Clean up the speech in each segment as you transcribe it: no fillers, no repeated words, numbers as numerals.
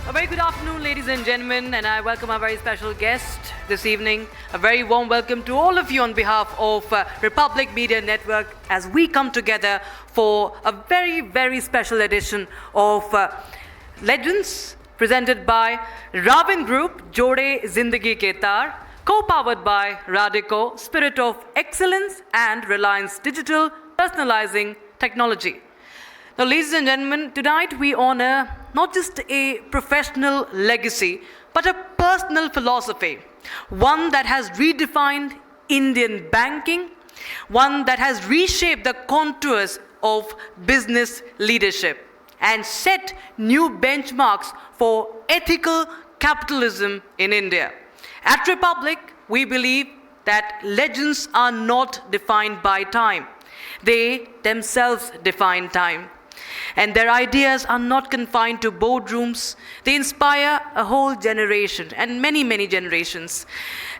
A very good afternoon, ladies and gentlemen, and I welcome our very special guest this evening. A very warm welcome to all of you on behalf of Republic Media Network as we come together for a very, very special edition of Legends presented by Ravin Group, Jode Zindagi Ke Taar, co-powered by Radico, Spirit of Excellence, and Reliance Digital, personalizing technology. Now, ladies and gentlemen, tonight we honor not just a professional legacy, but a personal philosophy, one that has redefined Indian banking, one that has reshaped the contours of business leadership and set new benchmarks for ethical capitalism in India. At Republic, we believe that legends are not defined by time. They themselves define time. And their ideas are not confined to boardrooms. They inspire a whole generation and many, many generations.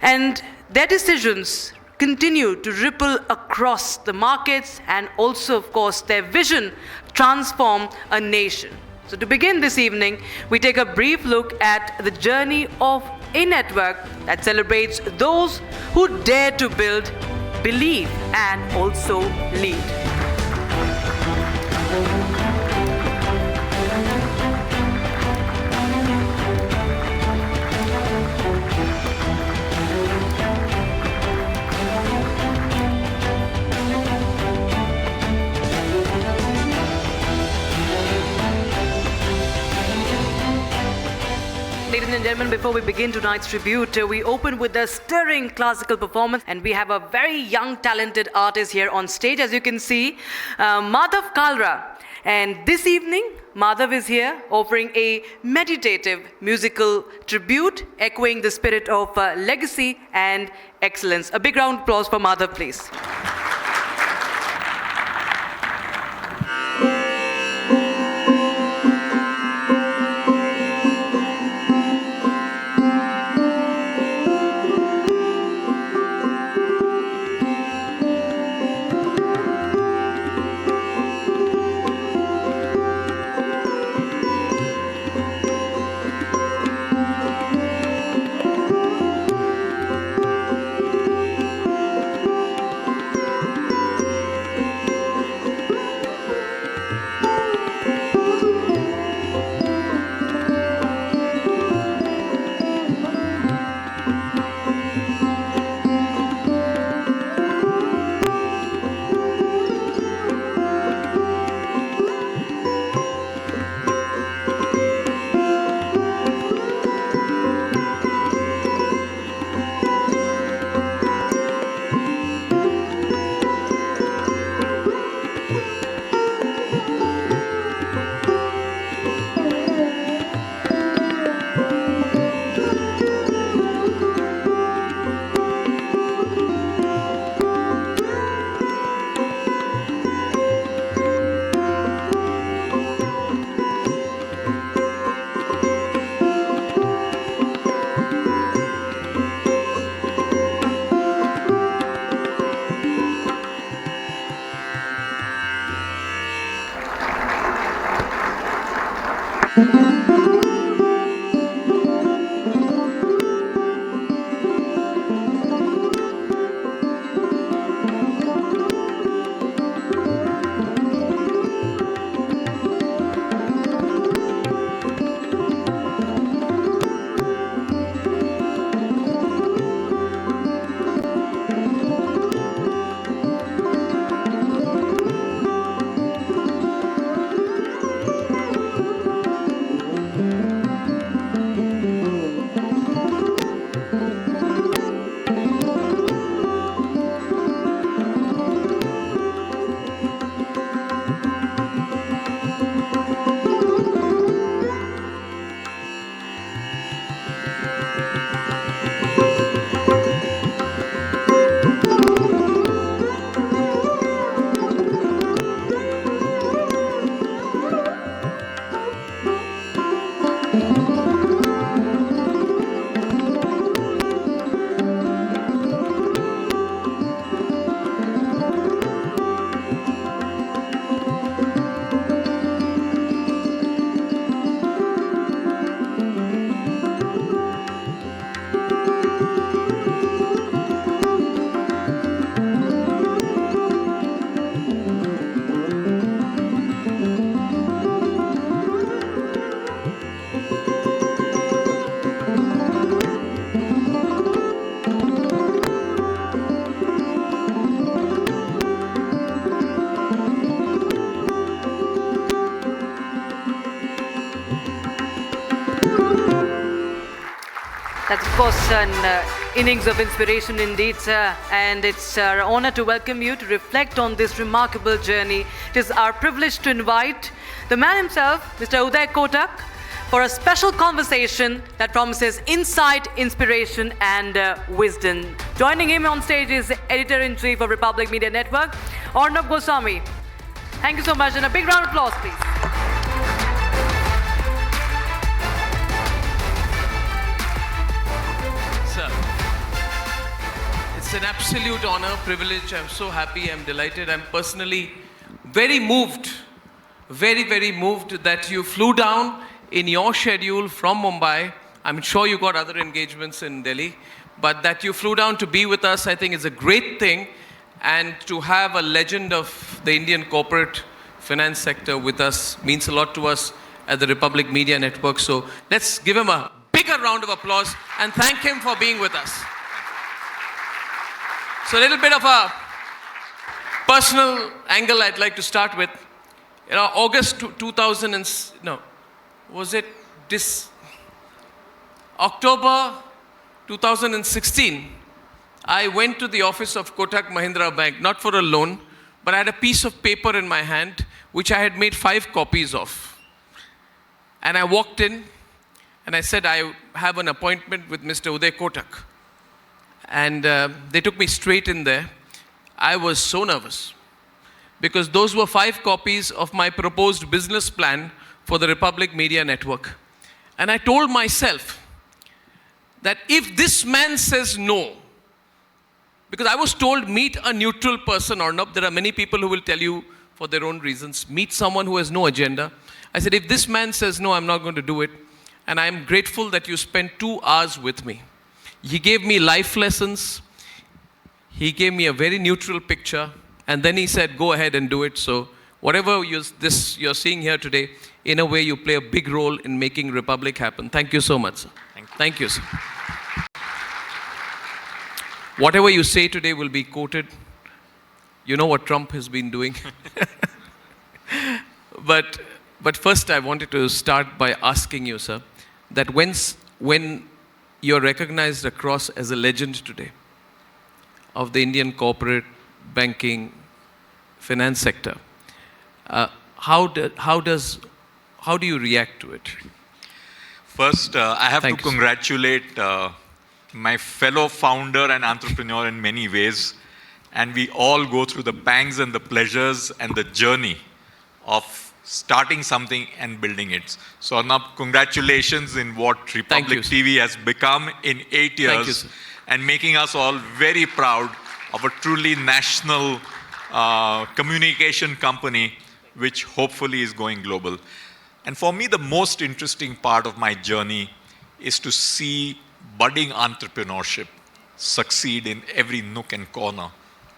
And their decisions continue to ripple across the markets, and also, of course, their vision transform a nation. So to begin this evening, we take a brief look at the journey of a network that celebrates those who dare to build, believe, and also lead. Ladies and gentlemen, before we begin tonight's tribute, we open with a stirring classical performance, and we have a very young, talented artist here on stage, as you can see, Madhav Kalra. And this evening, Madhav is here offering a meditative musical tribute, echoing the spirit of legacy and excellence. A big round of applause for Madhav, please. That's, of course, an innings of inspiration indeed, sir. And it's our honor to welcome you to reflect on this remarkable journey. It is our privilege to invite the man himself, Mr. Uday Kotak, for a special conversation that promises insight, inspiration, and wisdom. Joining him on stage is Editor-in-Chief of Republic Media Network, Arnab Goswami. Thank you so much, and a big round of applause, please. It's an absolute honor, privilege. I'm so happy, I'm delighted. I'm personally very moved, very moved that you flew down in your schedule from Mumbai. I'm sure you got other engagements in Delhi, but that you flew down to be with us, I think is a great thing. And to have a legend of the Indian corporate finance sector with us means a lot to us at the Republic Media Network. So let's give him a bigger round of applause and thank him for being with us. So a little bit of a personal angle I'd like to start with. You know, October 2016, I went to the office of Kotak Mahindra Bank, not for a loan, but I had a piece of paper in my hand, which I had made 5 copies of. And I walked in, and I said, I have an appointment with Mr. Uday Kotak. And they took me straight in there. I was so nervous because those were 5 copies of my proposed business plan for the Republic Media Network. And I told myself that if this man says no, because I was told meet a neutral person, Arnab. There are many people who will tell you for their own reasons, meet someone who has no agenda. I said, if this man says no, I'm not going to do it. And I'm grateful that you spent 2 hours with me. He gave me life lessons. He gave me a very neutral picture. And then he said, go ahead and do it. So whatever you're seeing here today, in a way you play a big role in making Republic happen. Thank you so much, sir. Thank you, sir. Whatever you say today will be quoted. You know what Trump has been doing. But first I wanted to start by asking you, sir, that when you're recognized across as a legend today of the Indian corporate banking finance sector, how do you react to it? First, I have Thank to you, congratulate my fellow founder and entrepreneur in many ways. And we all go through the pangs and the pleasures and the journey of starting something and building it. So Arnab, congratulations in what Republic TV has become in 8 years. Thank you, sir. And making us all very proud of a truly national communication company which hopefully is going global. And for me, the most interesting part of my journey is to see budding entrepreneurship succeed in every nook and corner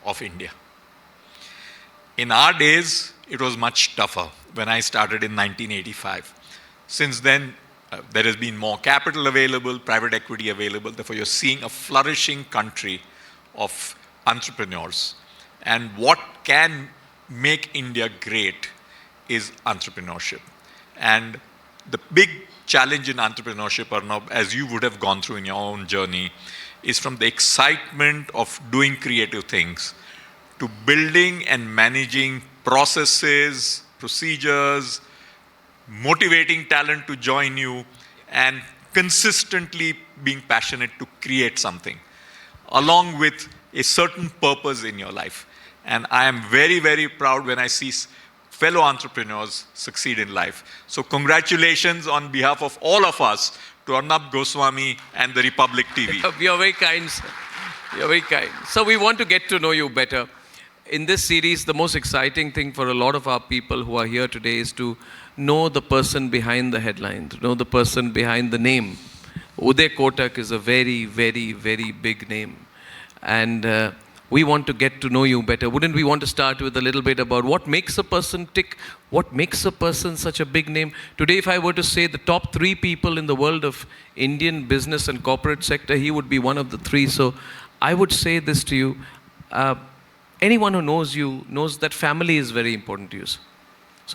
of India. In our days, it was much tougher when I started in 1985. Since then, there has been more capital available, private equity available. Therefore, you're seeing a flourishing country of entrepreneurs. And what can make India great is entrepreneurship. And the big challenge in entrepreneurship, Arnab, as you would have gone through in your own journey, is from the excitement of doing creative things to building and managing processes, procedures, motivating talent to join you, and consistently being passionate to create something, along with a certain purpose in your life. And I am very, very proud when I see fellow entrepreneurs succeed in life. So congratulations on behalf of all of us to Arnab Goswami and the Republic TV. You're very kind, sir. You're very kind. So we want to get to know you better. In this series, the most exciting thing for a lot of our people who are here today is to know the person behind the headline, to know the person behind the name. Uday Kotak is a very, very, very big name. And we want to get to know you better. Wouldn't we want to start with a little bit about what makes a person tick? What makes a person such a big name? Today, if I were to say the top 3 people in the world of Indian business and corporate sector, he would be one of the 3. So I would say this to you. Anyone who knows you knows that family is very important to you. So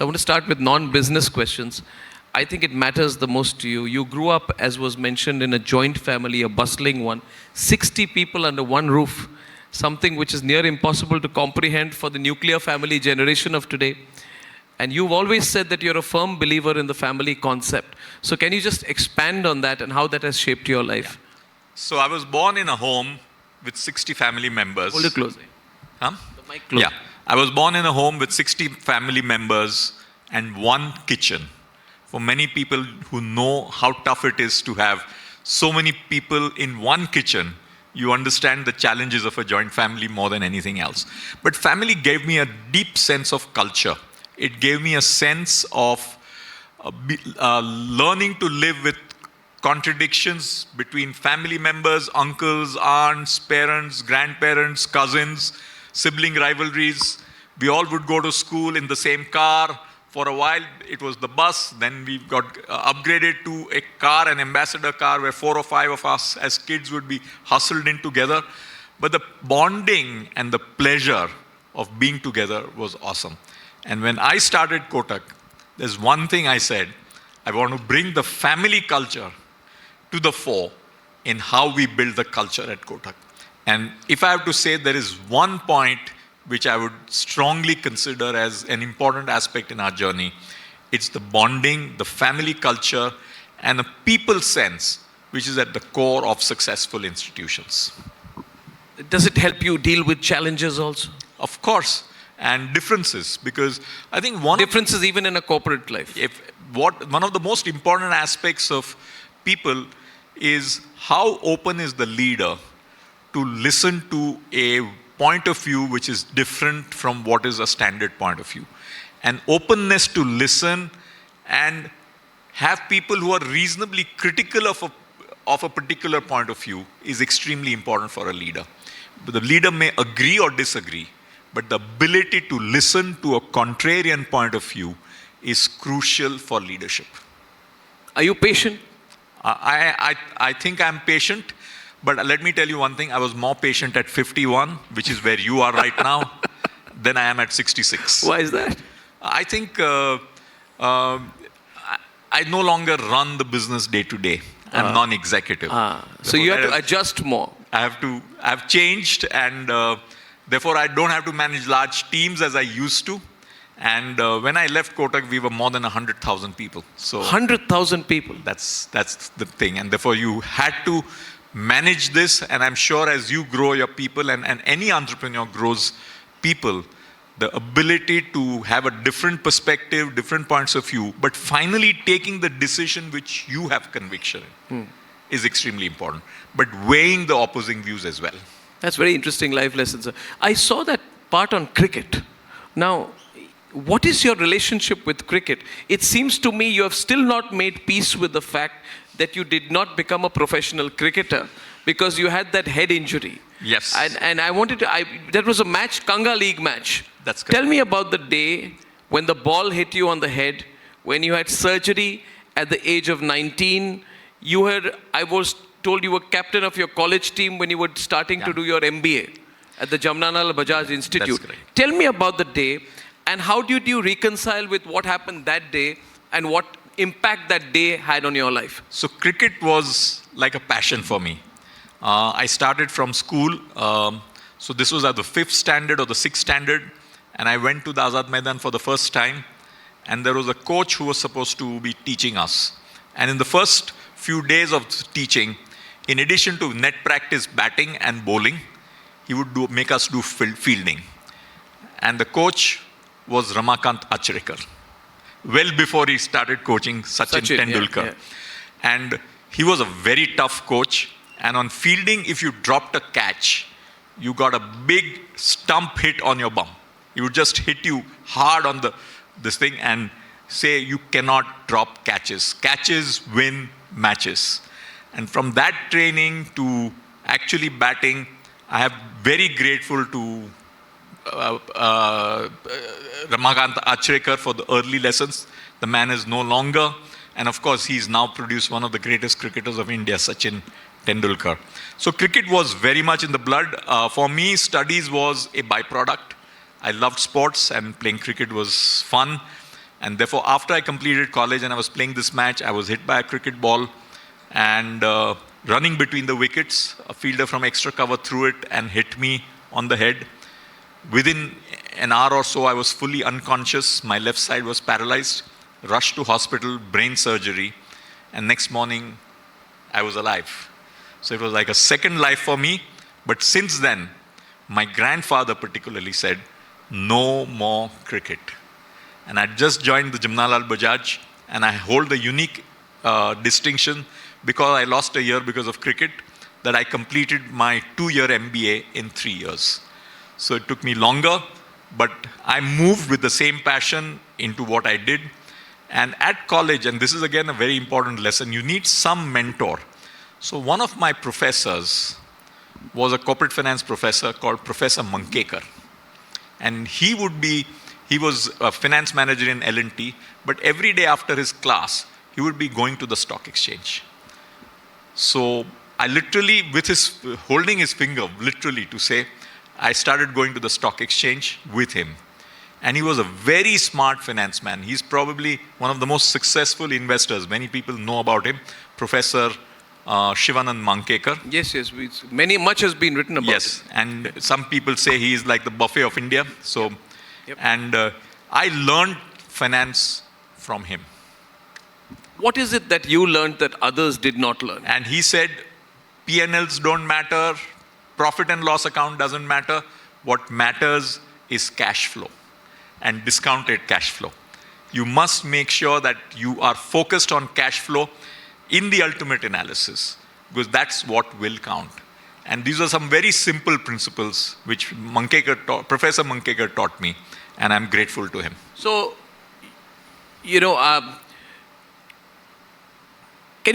I want to start with non-business questions. I think it matters the most to you. You grew up, as was mentioned, in a joint family, a bustling one. 60 people under one roof, something which is near impossible to comprehend for the nuclear family generation of today. And you've always said that you're a firm believer in the family concept. So can you just expand on that and how that has shaped your life? So I was born in a home with 60 family members. Hold it close. Huh? The mic close. Yeah. I was born in a home with 60 family members and one kitchen. For many people who know how tough it is to have so many people in one kitchen, you understand the challenges of a joint family more than anything else. But family gave me a deep sense of culture. It gave me a sense of learning to live with contradictions between family members, uncles, aunts, parents, grandparents, cousins, sibling rivalries. We all would go to school in the same car. For a while, it was the bus. Then we got upgraded to a car, an ambassador car, where 4 or 5 of us as kids would be hustled in together. But the bonding and the pleasure of being together was awesome. And when I started Kotak, there's one thing I said: I want to bring the family culture to the fore in how we build the culture at Kotak. And if I have to say there is one point which I would strongly consider as an important aspect in our journey, it's the bonding, the family culture, and a people sense, which is at the core of successful institutions. Does it help you deal with challenges also? Of course, and differences, because I think differences even in a corporate life. One of the most important aspects of people is how open is the leader to listen to a point of view which is different from what is a standard point of view. An openness to listen and have people who are reasonably critical of a particular point of view is extremely important for a leader. The leader may agree or disagree, but the ability to listen to a contrarian point of view is crucial for leadership. Are you patient? I think I'm patient. But let me tell you one thing, I was more patient at 51, which is where you are right now, than I am at 66. Why is that? I think I no longer run the business day to day. I'm non-executive. So you have to adjust more. I've changed, and therefore I don't have to manage large teams as I used to. And when I left Kotak, we were more than 100,000 people. So 100,000 people? That's the thing. And therefore you had to manage this, and I'm sure as you grow your people, and any entrepreneur grows people, the ability to have a different perspective, different points of view, but finally taking the decision which you have conviction in is extremely important. But weighing the opposing views as well. That's very interesting life lessons. I saw that part on cricket. Now, what is your relationship with cricket? It seems to me you have still not made peace with the fact that you did not become a professional cricketer because you had that head injury. Yes. And I wanted to, that was a match, Kanga League match. That's correct. Tell me about the day when the ball hit you on the head, when you had surgery at the age of 19. I was told you were captain of your college team when you were starting to do your MBA at the Jamnalal Bajaj Institute. That's correct. Tell me about the day, and how did you reconcile with what happened that day and what impact that day had on your life? So cricket was like a passion for me. I started from school. So this was at the 5th standard or the 6th standard. And I went to the Azad Maidan for the first time. And there was a coach who was supposed to be teaching us. And in the first few days of teaching, in addition to net practice batting and bowling, he would make us do fielding. And the coach was Ramakant Achrekar. Well before he started coaching Sachin Tendulkar. Yeah. And he was a very tough coach. And on fielding, if you dropped a catch, you got a big stump hit on your bum. He would just hit you hard on this thing and say you cannot drop catches. Catches win matches. And from that training to actually batting, I am very grateful to Ramakant Achrekar for the early lessons. The man is no longer, and of course he's now produced one of the greatest cricketers of India, Sachin Tendulkar. So cricket was very much in the blood. For me, studies was a byproduct. I loved sports and playing cricket was fun. And therefore, after I completed college and I was playing this match, I was hit by a cricket ball and running between the wickets, a fielder from extra cover threw it and hit me on the head. Within an hour or so, I was fully unconscious. My left side was paralyzed. Rushed to hospital, brain surgery. And next morning, I was alive. So it was like a second life for me. But since then, my grandfather particularly said, no more cricket. And I just joined the Jamnalal Bajaj, and I hold the unique distinction because I lost a year because of cricket, that I completed my 2-year MBA in 3 years. So it took me longer, but I moved with the same passion into what I did. And at college, and this is again a very important lesson, you need some mentor. So one of my professors was a corporate finance professor called Professor Mankekar. And he was a finance manager in L&T, but every day after his class, he would be going to the stock exchange. So I literally, with his, holding his finger, literally to say, I started going to the stock exchange with him. And he was a very smart finance man. He's probably one of the most successful investors. Many people know about him, Professor Shivanand Mankekar. Yes, much has been written about Yes, and some people say he is like the buffet of India. So, Yep. And I learned finance from him. What is it that you learned that others did not learn? And he said, P&Ls don't matter, profit and loss account doesn't matter. What matters is cash flow and discounted cash flow. You must make sure that you are focused on cash flow in the ultimate analysis, because that's what will count. And these are some very simple principles which Professor Mankekar taught me, and I'm grateful to him. So, can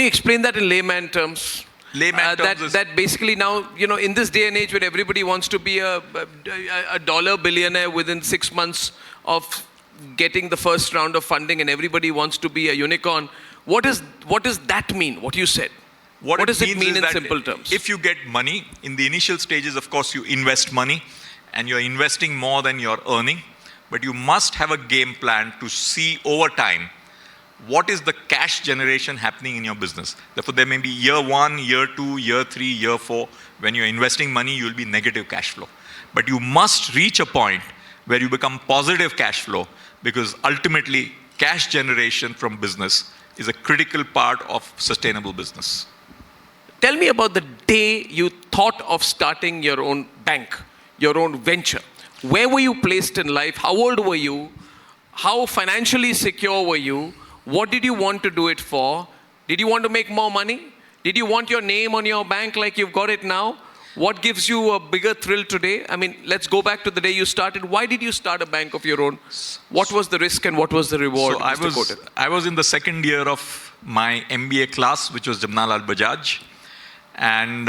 you explain that in layman terms? That basically now, in this day and age where everybody wants to be a dollar billionaire within 6 months of getting the first round of funding, and everybody wants to be a unicorn, what does that mean, what you said? What does it mean in simple terms? If you get money, in the initial stages, of course, you invest money, and you're investing more than you're earning, but you must have a game plan to see over time what is the cash generation happening in your business. Therefore, there may be year 1, year 2, year 3, year 4. When you're investing money, you'll be negative cash flow. But you must reach a point where you become positive cash flow, because ultimately, cash generation from business is a critical part of sustainable business. Tell me about the day you thought of starting your own bank, your own venture. Where were you placed in life? How old were you? How financially secure were you? What did you want to do it for? Did you want to make more money? Did you want your name on your bank like you've got it now? What gives you a bigger thrill today? I mean, let's go back to the day you started. Why did you start a bank of your own? What was the risk and what was the reward? So I was in the second year of my MBA class, which was Jamnalal Bajaj. And,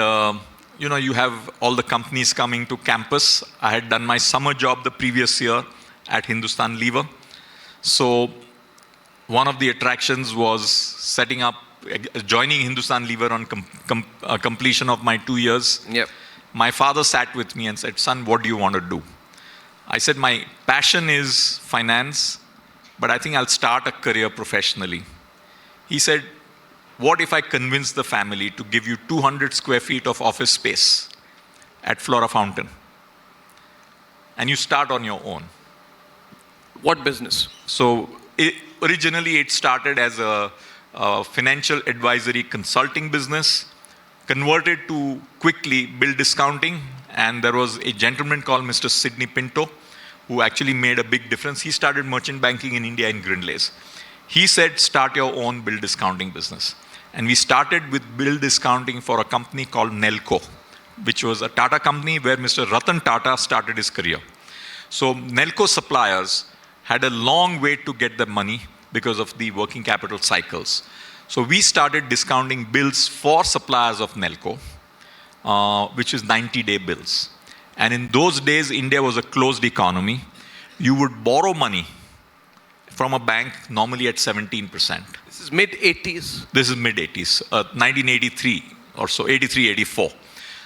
you have all the companies coming to campus. I had done my summer job the previous year at Hindustan Lever. So one of the attractions was joining Hindustan Lever on completion of my 2 years. Yep. My father sat with me and said, son, what do you want to do? I said, my passion is finance, but I think I'll start a career professionally. He said, what if I convince the family to give you 200 square feet of office space at Flora Fountain, and you start on your own? What business? So originally it started as a financial advisory consulting business, converted to quickly bill discounting, and there was a gentleman called Mr. Sidney Pinto who actually made a big difference. He started merchant banking in India in Grindlays. He said, start your own bill discounting business. And we started with bill discounting for a company called Nelco, which was a Tata company where Mr. Ratan Tata started his career. So Nelco suppliers had a long wait to get the money because of the working capital cycles. So we started discounting bills for suppliers of Nelco. which is 90-day bills. And in those days, India was a closed economy. You would borrow money from a bank normally at 17%. This is mid-80s. This is mid-80s, 1983 or so, 83, 84.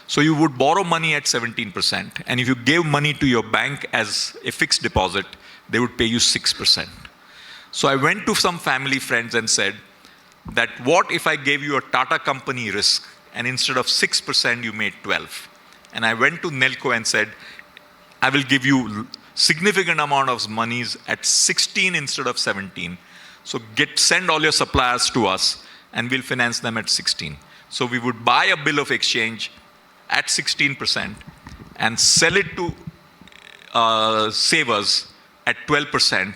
So you would borrow money at 17%, and if you gave money to your bank as a fixed deposit, they would pay you 6%. So I went to some family friends and said that what if I gave you a Tata company risk, and instead of 6%, you made 12? And I went to Nelco and said, I will give you significant amount of monies at 16 instead of 17. So send all your suppliers to us, and we'll finance them at 16. So we would buy a bill of exchange at 16% and sell it to savers at 12%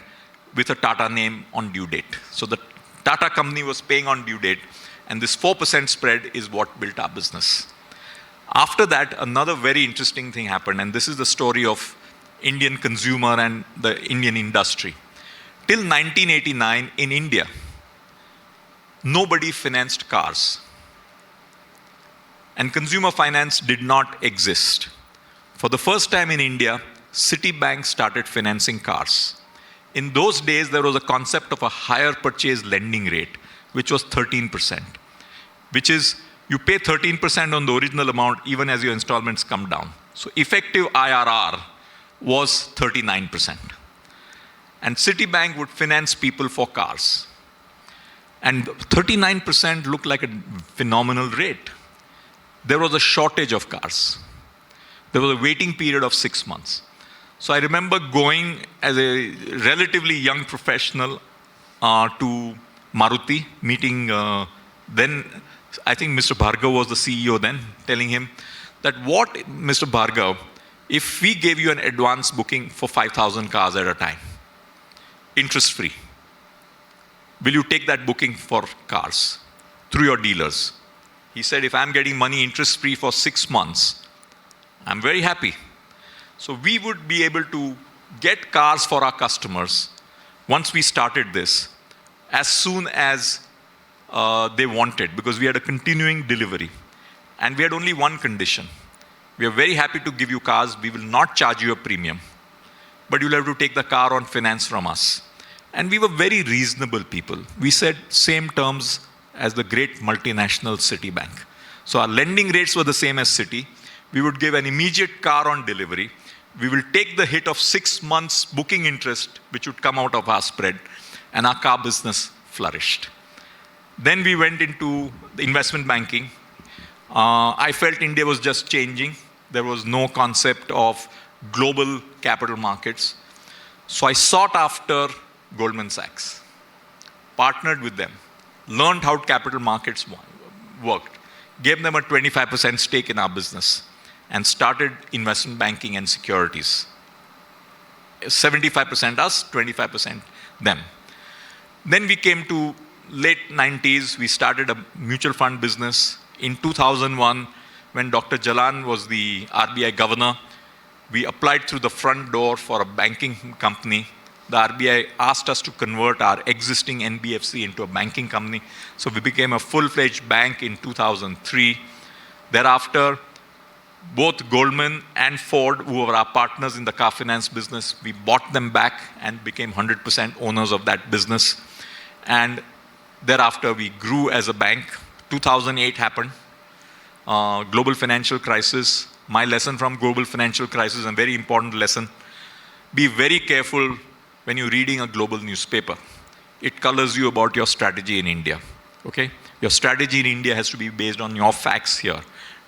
with a Tata name on due date. So the Tata company was paying on due date, and this 4% spread is what built our business. After that, another very interesting thing happened, and this is the story of Indian consumer and the Indian industry. Till 1989 in India, nobody financed cars. And consumer finance did not exist. For the first time in India, Citibank started financing cars. In those days, there was a concept of a higher purchase lending rate, which was 13%, which is you pay 13% on the original amount even as your installments come down. So effective IRR was 39%. And Citibank would finance people for cars. And 39% looked like a phenomenal rate. There was a shortage of cars. There was a waiting period of 6 months. So I remember going as a relatively young professional to Maruti, meeting then, I think Mr. Bhargav was the CEO then, telling him that what, Mr. Bhargav, if we gave you an advance booking for 5,000 cars at a time, interest-free, will you take that booking for cars through your dealers? He said, if I'm getting money interest-free for 6 months, I'm very happy. So we would be able to get cars for our customers once we started this, as soon as they wanted, because we had a continuing delivery. And we had only one condition. We are very happy to give you cars. We will not charge you a premium, but you'll have to take the car on finance from us. And we were very reasonable people. We said same terms as the great multinational Citibank. So our lending rates were the same as Citi. We would give an immediate car on delivery. We will take the hit of 6 months booking interest, which would come out of our spread, and our car business flourished. Then we went into the investment banking. I felt India was just changing. There was no concept of global capital markets. So I sought after Goldman Sachs, partnered with them, learned how capital markets worked, gave them a 25% stake in our business, and started investment banking and securities. 75% us, 25% them. Then we came to late 90s, we started a mutual fund business. In 2001, when Dr. Jalan was the RBI governor, we applied through the front door for a banking company. The RBI asked us to convert our existing NBFC into a banking company. So we became a full-fledged bank in 2003. Thereafter, both Goldman and Ford, who were our partners in the car finance business, we bought them back and became 100% owners of that business. And thereafter, we grew as a bank. 2008 happened, global financial crisis. My lesson from global financial crisis, a very important lesson, be very careful when you're reading a global newspaper. It colors you about your strategy in India, okay? Your strategy in India has to be based on your facts here.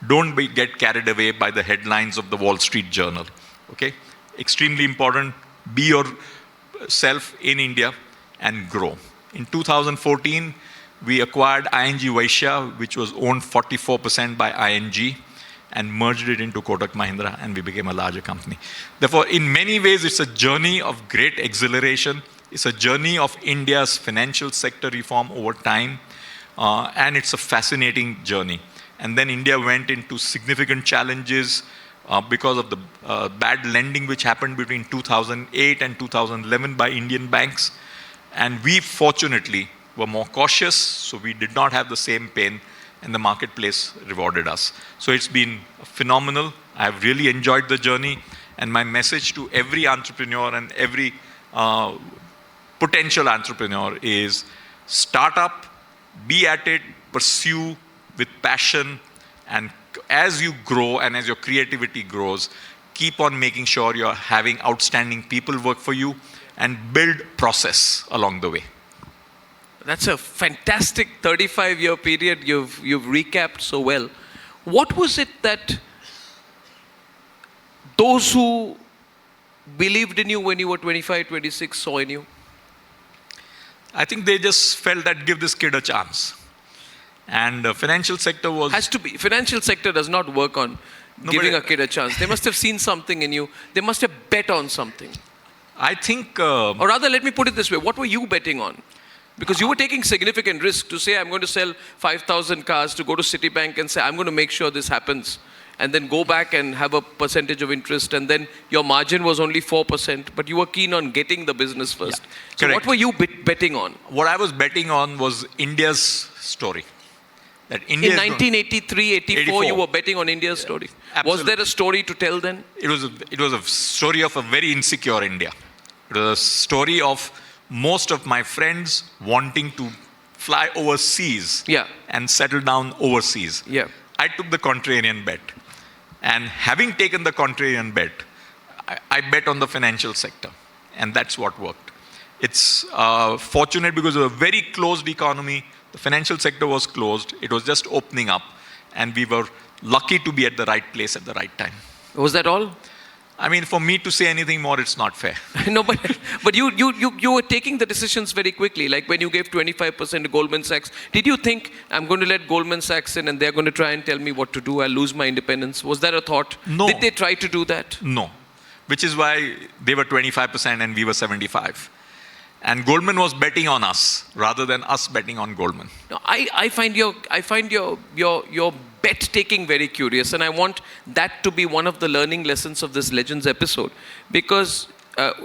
Don't get carried away by the headlines of the Wall Street Journal, okay? Extremely important, be yourself in India and grow. In 2014, we acquired ING Vaishya, which was owned 44% by ING, and merged it into Kotak Mahindra, and we became a larger company. Therefore, in many ways, it's a journey of great exhilaration. It's a journey of India's financial sector reform over time, and it's a fascinating journey. And then India went into significant challenges because of the bad lending which happened between 2008 and 2011 by Indian banks. And we, fortunately, were more cautious, so we did not have the same pain, and the marketplace rewarded us. So it's been phenomenal. I've really enjoyed the journey, and my message to every entrepreneur and every potential entrepreneur is start up, be at it, pursue with passion, and as you grow and as your creativity grows, keep on making sure you're having outstanding people work for you and build process along the way. That's a fantastic 35-year period you've recapped so well. What was it that those who believed in you when you were 25, 26 saw in you? I think they just felt that give this kid a chance. And the financial sector was... Has to be. Financial sector does not work on giving a kid a chance. They must have seen something in you. They must have bet on something. I think... or rather, let me put it this way. What were you betting on? Because you were taking significant risk to say, I'm going to sell 5,000 cars, to go to Citibank and say, I'm going to make sure this happens. And then go back and have a percentage of interest. And then your margin was only 4%, but you were keen on getting the business first. Yeah, so correct. What were you betting on? What I was betting on was India's story. That India in 1983, 84, you were betting on India's story. Absolutely. Was there a story to tell then? It was a story of a very insecure India. It was a story of most of my friends wanting to fly overseas and settle down overseas. Yeah. I took the contrarian bet. And having taken the contrarian bet, I bet on the financial sector. And that's what worked. It's fortunate because of a very closed economy. The financial sector was closed. It was just opening up. And we were lucky to be at the right place at the right time. Was that all? I mean, for me to say anything more, it's not fair. No, but you were taking the decisions very quickly. Like when you gave 25% to Goldman Sachs, did you think, I'm going to let Goldman Sachs in and they're going to try and tell me what to do, I'll lose my independence? Was that a thought? No. Did they try to do that? No. Which is why they were 25% and we were 75%. And Goldman was betting on us rather than us betting on Goldman. No, I find your bet taking very curious, and I want that to be one of the learning lessons of this Legends episode, because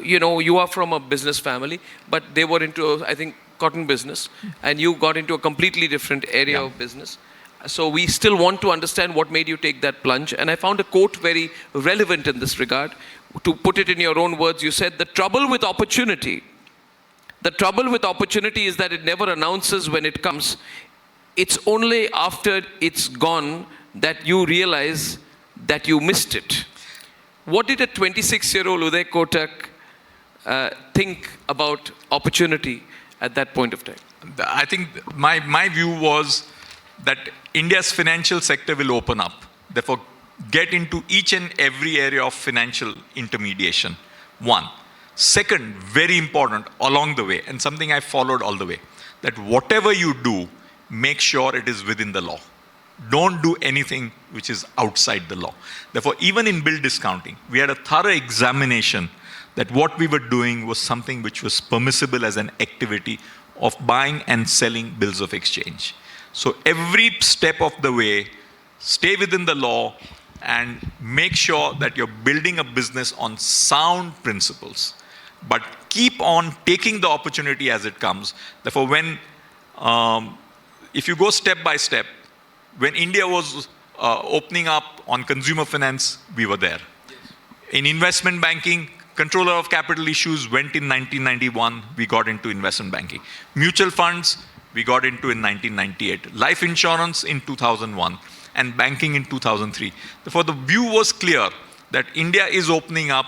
you are from a business family, but they were into, I think, cotton business, and you got into a completely different area of business. So we still want to understand what made you take that plunge. And I found a quote very relevant in this regard. To put it in your own words, you said, the trouble with opportunity is that it never announces when it comes. It's only after it's gone that you realize that you missed it. What did a 26-year-old Uday Kotak think about opportunity at that point of time? I think my view was that India's financial sector will open up. Therefore, get into each and every area of financial intermediation. One. Second, very important, along the way, and something I followed all the way, that whatever you do, make sure it is within the law. Don't do anything which is outside the law. Therefore, even in bill discounting, we had a thorough examination that what we were doing was something which was permissible as an activity of buying and selling bills of exchange. So every step of the way, stay within the law and make sure that you're building a business on sound principles. But keep on taking the opportunity as it comes. Therefore, if you go step by step, when India was opening up on consumer finance, we were there. Yes. In investment banking, controller of capital issues went in 1991, we got into investment banking. Mutual funds, we got into in 1998. Life insurance in 2001, and banking in 2003. Therefore, the view was clear that India is opening up.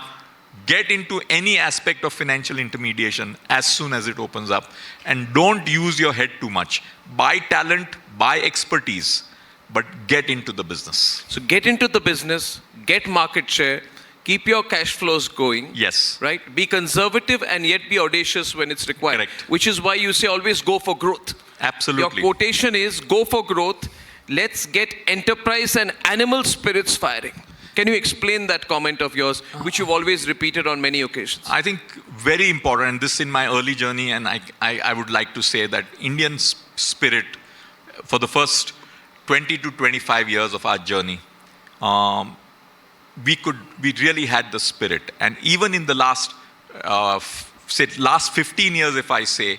Get into any aspect of financial intermediation as soon as it opens up. And don't use your head too much. Buy talent, buy expertise, but get into the business. So get into the business, get market share, keep your cash flows going. Yes. Right? Be conservative and yet be audacious when it's required. Correct. Which is why you say always go for growth. Absolutely. Your quotation is go for growth. Let's get enterprise and animal spirits firing. Can you explain that comment of yours, which you've always repeated on many occasions? I think very important, and this in my early journey, and I would like to say that Indian spirit, for the first 20 to 25 years of our journey, we really had the spirit. And even in the last 15 years, if I say,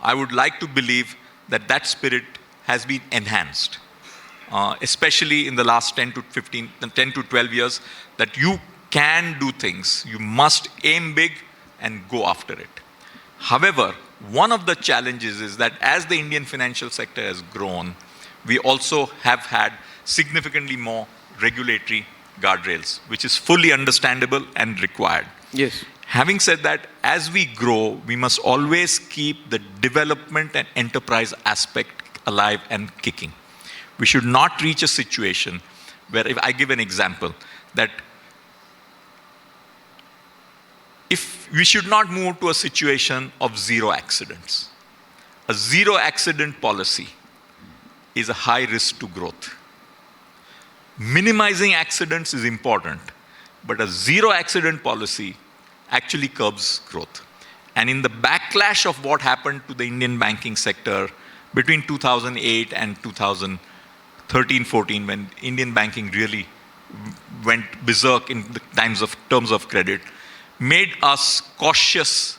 I would like to believe that spirit has been enhanced. especially in the last 10 to 12 years, that you can do things. You must aim big and go after it. However, one of the challenges is that as the Indian financial sector has grown, we also have had significantly more regulatory guardrails, which is fully understandable and required. Yes. Having said that, as we grow, we must always keep the development and enterprise aspect alive and kicking. We should not reach a situation where, if I give an example, that if we should not move to a situation of zero accidents. A zero accident policy is a high risk to growth. Minimizing accidents is important, but a zero accident policy actually curbs growth. And in the backlash of what happened to the Indian banking sector between 2008 and 2013-14, when Indian banking really went berserk in the terms of credit, made us cautious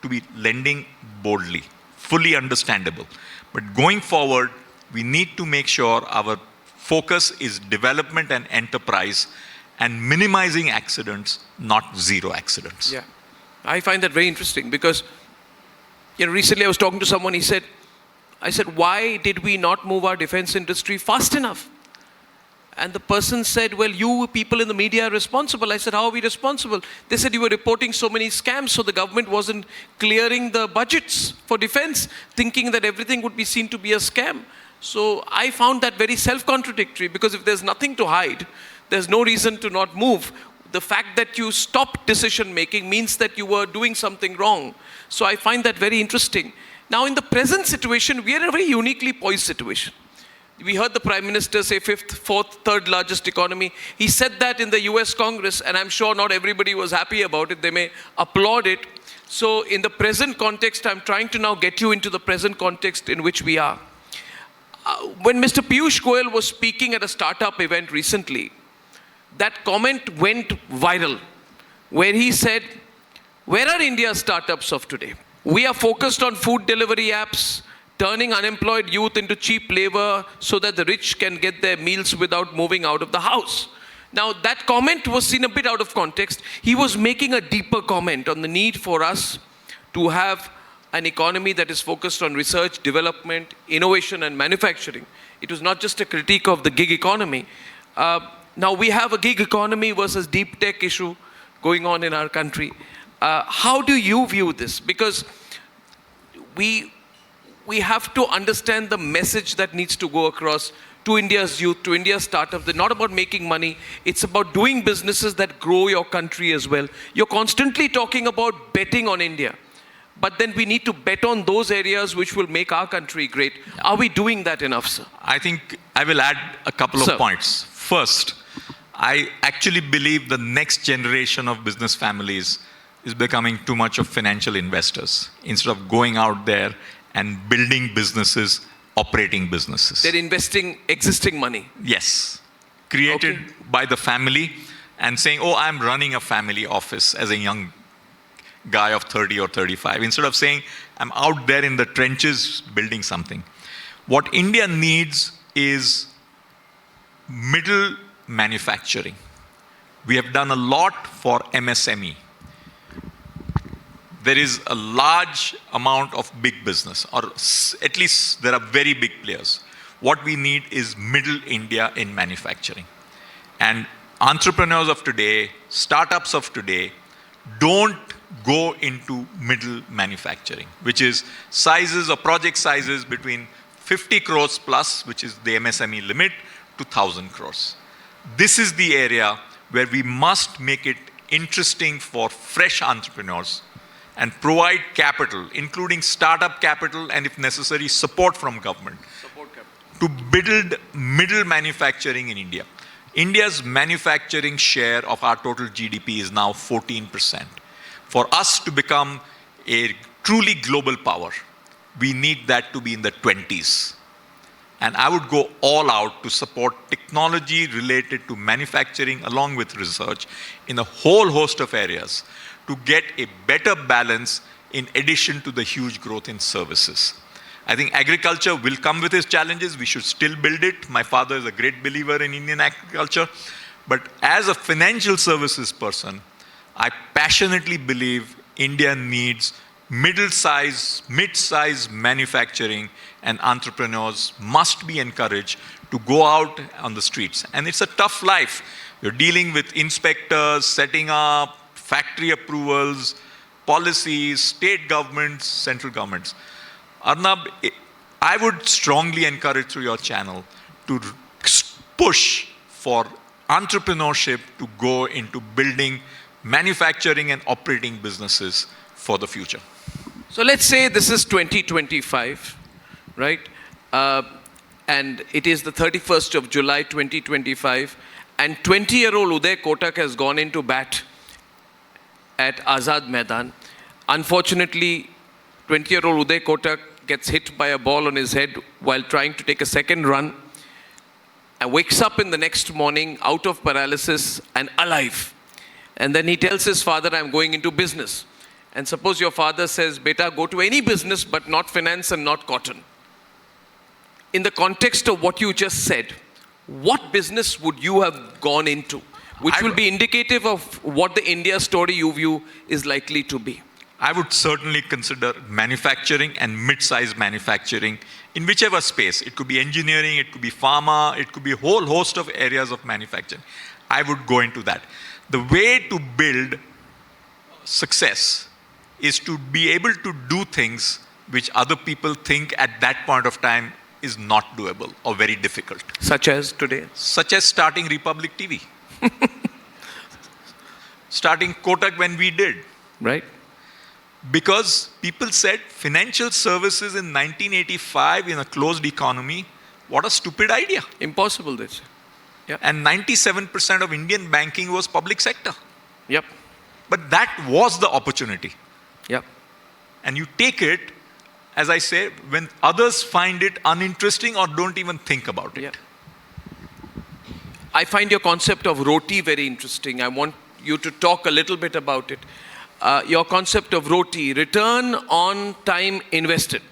to be lending boldly, fully understandable. But going forward, we need to make sure our focus is development and enterprise and minimizing accidents, not zero accidents. Yeah, I find that very interesting because, recently I was talking to someone, I said, why did we not move our defense industry fast enough? And the person said, well, you people in the media are responsible. I said, how are we responsible? They said, you were reporting so many scams, so the government wasn't clearing the budgets for defense, thinking that everything would be seen to be a scam. So I found that very self-contradictory, because if there's nothing to hide, there's no reason to not move. The fact that you stopped decision-making means that you were doing something wrong. So I find that very interesting. Now, in the present situation, we are in a very uniquely poised situation. We heard the Prime Minister say fifth, fourth, third largest economy. He said that in the US Congress, and I'm sure not everybody was happy about it. They may applaud it. So in the present context, I'm trying to now get you into the present context in which we are. When Mr. Piyush Goyal was speaking at a startup event recently, that comment went viral, where he said, where are India's startups of today? We are focused on food delivery apps, turning unemployed youth into cheap labor so that the rich can get their meals without moving out of the house. Now, that comment was seen a bit out of context. He was making a deeper comment on the need for us to have an economy that is focused on research, development, innovation, and manufacturing. It was not just a critique of the gig economy. Now, we have a gig economy versus deep tech issue going on in our country. How do you view this? Because we have to understand the message that needs to go across to India's youth, to India's startups. They're not about making money. It's about doing businesses that grow your country as well. You're constantly talking about betting on India. But then we need to bet on those areas which will make our country great. Yeah. Are we doing that enough, sir? I think I will add a couple of points. First, I actually believe the next generation of business families is becoming too much of financial investors instead of going out there and building businesses, operating businesses. They're investing existing money. Yes. Created by the family and saying, oh, I'm running a family office as a young guy of 30 or 35. Instead of saying, I'm out there in the trenches building something. What India needs is middle manufacturing. We have done a lot for MSME. There is a large amount of big business, or at least there are very big players. What we need is middle India in manufacturing. And entrepreneurs of today, startups of today, don't go into middle manufacturing, which is sizes or project sizes between 50 crores plus, which is the MSME limit, to 1,000 crores. This is the area where we must make it interesting for fresh entrepreneurs and provide capital, including startup capital and, if necessary, support from government to build middle manufacturing in India. India's manufacturing share of our total GDP is now 14%. For us to become a truly global power, we need that to be in the 20s. And I would go all out to support technology related to manufacturing along with research in a whole host of areas to get a better balance in addition to the huge growth in services. I think agriculture will come with its challenges. We should still build it. My father is a great believer in Indian agriculture. But as a financial services person, I passionately believe India needs mid-size manufacturing, and entrepreneurs must be encouraged to go out on the streets. And it's a tough life. You're dealing with inspectors, setting up, factory approvals, policies, state governments, central governments. Arnab, I would strongly encourage through your channel to push for entrepreneurship to go into building manufacturing and operating businesses for the future. So let's say this is 2025, right? And it is the 31st of July 2025, and 20-year-old Uday Kotak has gone into bat at Azad Maidan. Unfortunately, 20-year-old Uday Kotak gets hit by a ball on his head while trying to take a second run, and wakes up in the next morning out of paralysis and alive. And then he tells his father, I'm going into business. And suppose your father says, beta, go to any business, but not finance and not cotton. In the context of what you just said, what business would you have gone into? Which will be indicative of what the India story you view is likely to be. I would certainly consider manufacturing and mid-size manufacturing in whichever space. It could be engineering, it could be pharma, it could be a whole host of areas of manufacturing. I would go into that. The way to build success is to be able to do things which other people think at that point of time is not doable or very difficult. Such as today? Such as starting Republic TV. Starting Kotak when we did. Right. Because people said financial services in 1985 in a closed economy, what a stupid idea. Impossible, they say. Yeah. And 97% of Indian banking was public sector. Yep. But that was the opportunity. Yep. And you take it, as I say, when others find it uninteresting or don't even think about it. Yep. I find your concept of Roti very interesting. I want you to talk a little bit about it. Your concept of Roti, return on time invested.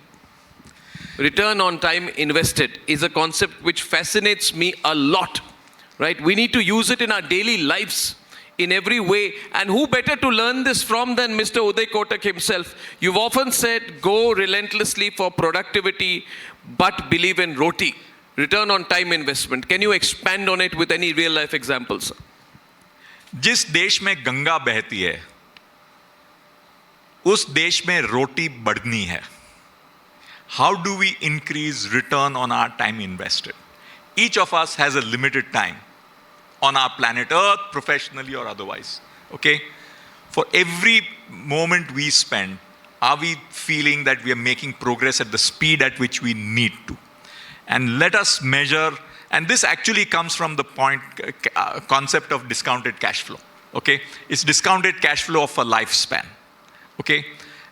Return on time invested is a concept which fascinates me a lot, right? We need to use it in our daily lives in every way. And who better to learn this from than Mr. Uday Kotak himself? You've often said, go relentlessly for productivity, but believe in Roti, return on time investment. Can you expand on it with any real life examples? जिस देश में गंगा बहती है उस देश में रोटी बढ़नी है. How do we increase return on our time invested? Each of us has a limited time on our planet Earth, professionally or otherwise. Okay? For every moment we spend, are we feeling that we are making progress at the speed at which we need to? And let us measure, and this actually comes from the concept of discounted cash flow. Okay? It's discounted cash flow of a lifespan. Okay?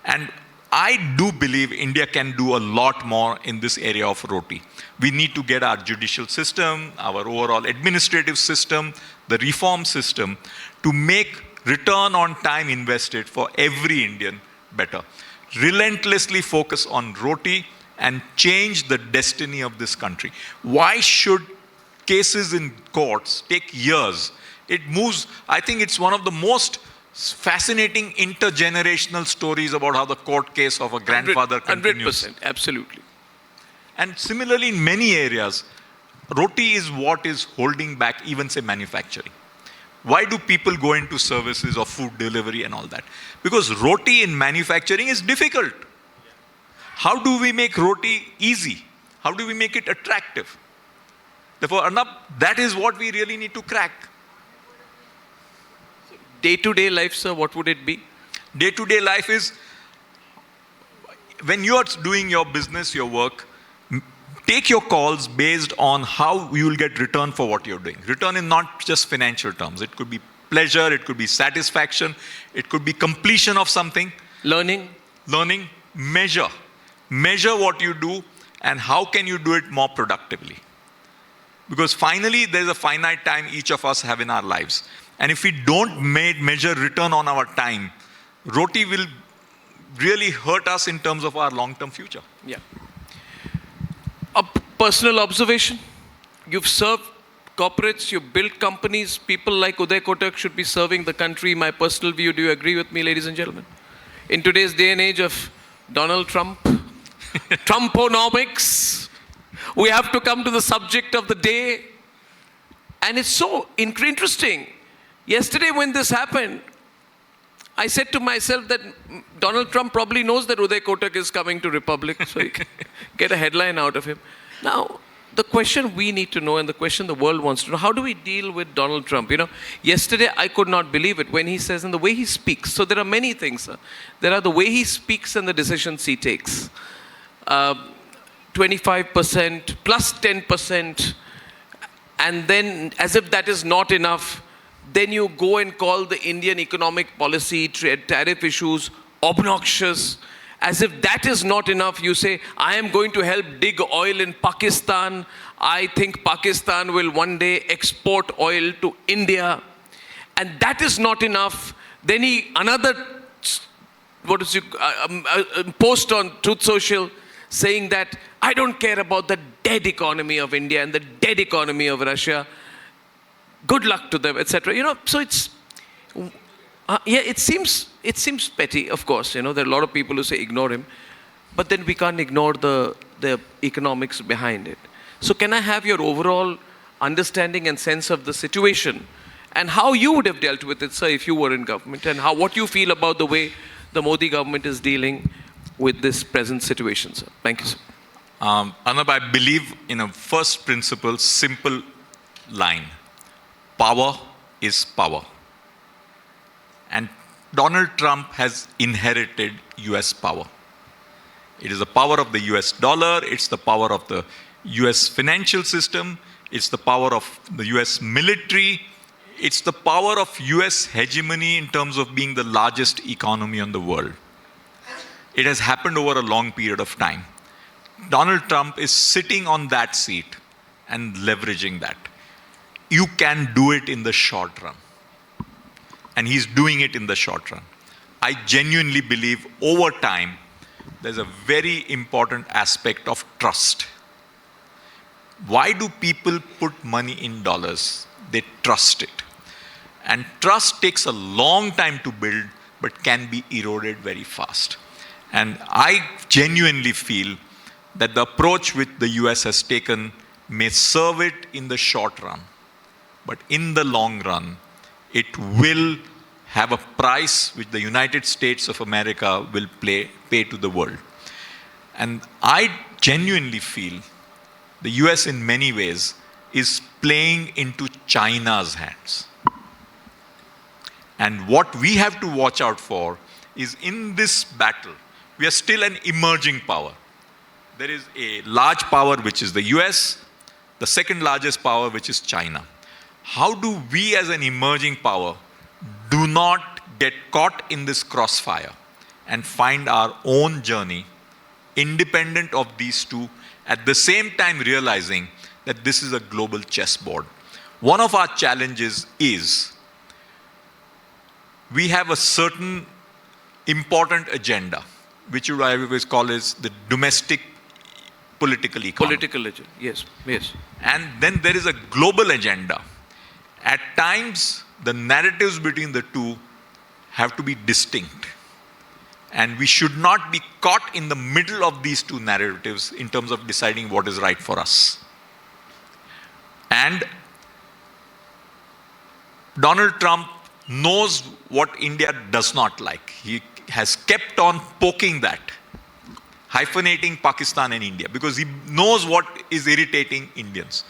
And I do believe India can do a lot more in this area of Roti. We need to get our judicial system, our overall administrative system, the reform system to make return on time invested for every Indian better. Relentlessly focus on Roti and change the destiny of this country. Why should cases in courts take years? It moves, I think it's one of the most fascinating intergenerational stories about how the court case of a grandfather continues. 100%, absolutely. And similarly, in many areas, Roti is what is holding back even, say, manufacturing. Why do people go into services or food delivery and all that? Because Roti in manufacturing is difficult. How do we make Roti easy? How do we make it attractive? Therefore, Arnab, that is what we really need to crack. Day-to-day life, sir, what would it be? Day-to-day life is, when you are doing your business, your work, take your calls based on how you will get return for what you're doing. Return in not just financial terms. It could be pleasure, it could be satisfaction, it could be completion of something. Learning. Measure. Measure what you do and how can you do it more productively. Because finally, there's a finite time each of us have in our lives. And if we don't measure return on our time, Roti will really hurt us in terms of our long-term future. Yeah. personal observation. You've served corporates, you've built companies. People like Uday Kotak should be serving the country. My personal view, do you agree with me, ladies and gentlemen? In today's day and age of Donald Trump, Trumponomics, we have to come to the subject of the day. And it's so interesting. Yesterday when this happened, I said to myself that Donald Trump probably knows that Uday Kotak is coming to Republic, so he can get a headline out of him. Now, the question we need to know and the question the world wants to know, how do we deal with Donald Trump? You know, yesterday I could not believe it when he says, and the way he speaks. So there are many things. There are the way he speaks and the decisions he takes. 25% plus 10%, and then as if that is not enough, then you go and call the Indian economic policy, tariff issues obnoxious. As if that is not enough, you say, I am going to help dig oil in Pakistan. I think Pakistan will one day export oil to India. And that is not enough. Then post on Truth Social saying that I don't care about the dead economy of India and the dead economy of Russia. Good luck to them, etc. You know, so it's, it seems petty, of course. You know, there are a lot of people who say ignore him, but then we can't ignore the economics behind it. So can I have your overall understanding and sense of the situation and how you would have dealt with it, sir, if you were in government, and what you feel about the way the Modi government is dealing with this present situation, sir? Thank you, sir. Arnab, I believe in a first principle, simple line. Power is power. And Donald Trump has inherited US power. It is the power of the US dollar, it's the power of the US financial system, it's the power of the US military, it's the power of US hegemony in terms of being the largest economy in the world. It has happened over a long period of time. Donald Trump is sitting on that seat and leveraging that. You can do it in the short run. And he's doing it in the short run. I genuinely believe over time, there's a very important aspect of trust. Why do people put money in dollars? They trust it. And trust takes a long time to build, but can be eroded very fast. And I genuinely feel that the approach which the US has taken may serve it in the short run. But in the long run, it will have a price which the United States of America will pay to the world. And I genuinely feel the US in many ways is playing into China's hands. And what we have to watch out for is in this battle, we are still an emerging power. There is a large power which is the US, the second largest power which is China. How do we as an emerging power do not get caught in this crossfire and find our own journey independent of these two, at the same time realizing that this is a global chessboard? One of our challenges is we have a certain important agenda, which I always call is the domestic political economy. Political agenda, yes, yes. And then there is a global agenda. At times, the narratives between the two have to be distinct. And we should not be caught in the middle of these two narratives in terms of deciding what is right for us. And Donald Trump knows what India does not like. He has kept on poking that, hyphenating Pakistan and India, because he knows what is irritating Indians.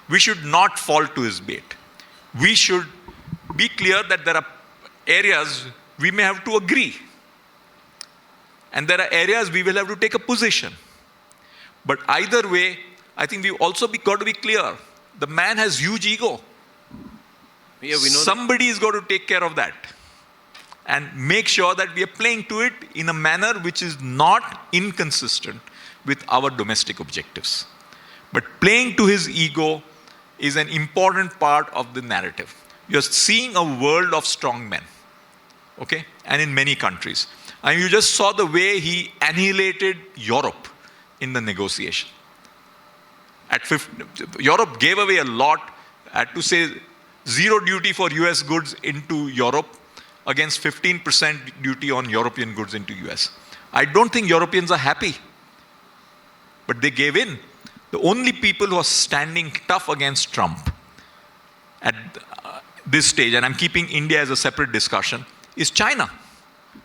We should not fall to his bait. We should be clear that there are areas we may have to agree. And there are areas we will have to take a position. But either way, I think we've also got to be clear. The man has huge ego. Yeah, we know Somebody is going to take care of that. And make sure that we are playing to it in a manner which is not inconsistent with our domestic objectives. But playing to his ego is an important part of the narrative. You're seeing a world of strong men, okay? And in many countries. And you just saw the way he annihilated Europe in the negotiation. Europe gave away a lot, had to say zero duty for US goods into Europe against 15% duty on European goods into US. I don't think Europeans are happy, but they gave in. The only people who are standing tough against Trump at this stage, and I'm keeping India as a separate discussion, is China.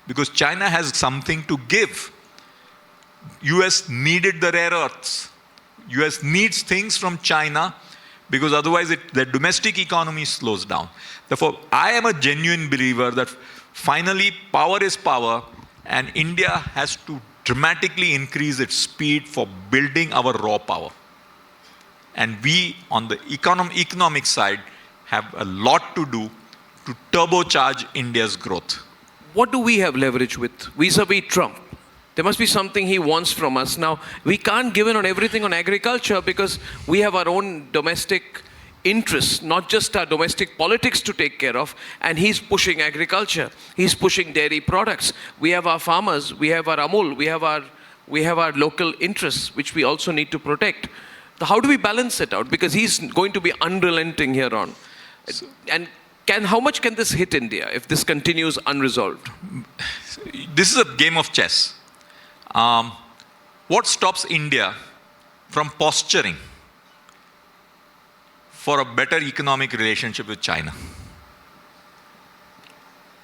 Because China has something to give. US needed the rare earths. US needs things from China because otherwise the domestic economy slows down. Therefore, I am a genuine believer that finally power is power, and India has to dramatically increase its speed for building our raw power. And we, on the economic side, have a lot to do to turbocharge India's growth. What do we have leverage with vis-a-vis Trump? There must be something he wants from us. Now, we can't give in on everything on agriculture because we have our own domestic interests, not just our domestic politics to take care of. And he's pushing agriculture. He's pushing dairy products. We have our farmers. We have our Amul. We have our local interests, which we also need to protect. How do we balance it out? Because he's going to be unrelenting here on. And how much can this hit India if this continues unresolved? This is a game of chess. What stops India from posturing for a better economic relationship with China?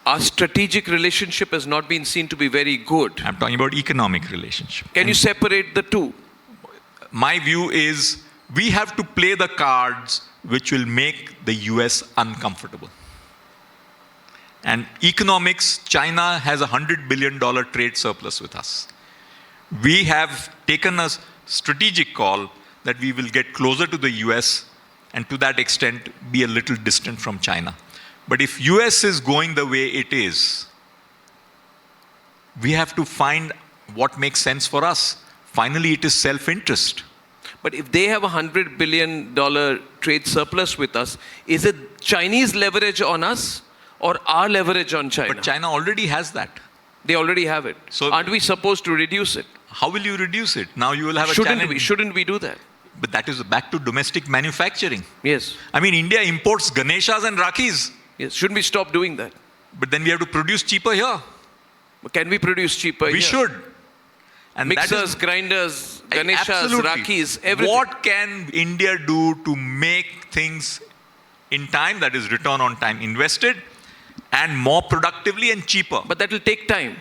Our strategic relationship has not been seen to be very good. I'm talking about economic relationship. Can you separate the two? My view is we have to play the cards which will make the US uncomfortable. And economics, China has $100 billion trade surplus with us. We have taken a strategic call that we will get closer to the US and to that extent be a little distant from China. But if US is going the way it is, we have to find what makes sense for us. Finally, it is self-interest. But if they have $100 billion trade surplus with us, is it Chinese leverage on us or our leverage on China? But China already has that. They already have it. So aren't we supposed to reduce it? How will you reduce it? Now you will have a challenge. Shouldn't we do that? But that is back to domestic manufacturing. Yes. I mean, India imports Ganeshas and Rakhis. Yes. Shouldn't we stop doing that? But then we have to produce cheaper here. But can we produce cheaper here? We should. And mixers, grinders, Ganeshas, absolutely. Rakhis, everything. What can India do to make things in time, that is return on time invested, and more productively and cheaper? But that will take time.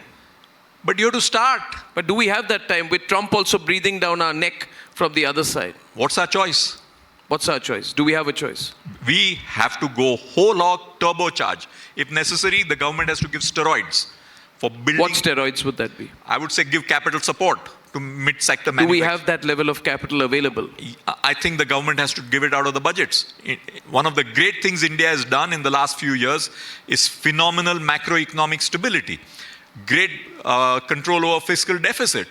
But you have to start. But do we have that time with Trump also breathing down our neck from the other side? What's our choice? What's our choice? Do we have a choice? We have to go whole hog turbocharge. If necessary, the government has to give steroids for building. What steroids would that be? I would say give capital support to mid-sector Do manufacturing. we have that level of capital available? I think the government has to give it out of the budgets. One of the great things India has done in the last few years is phenomenal macroeconomic stability. Great control over fiscal deficit.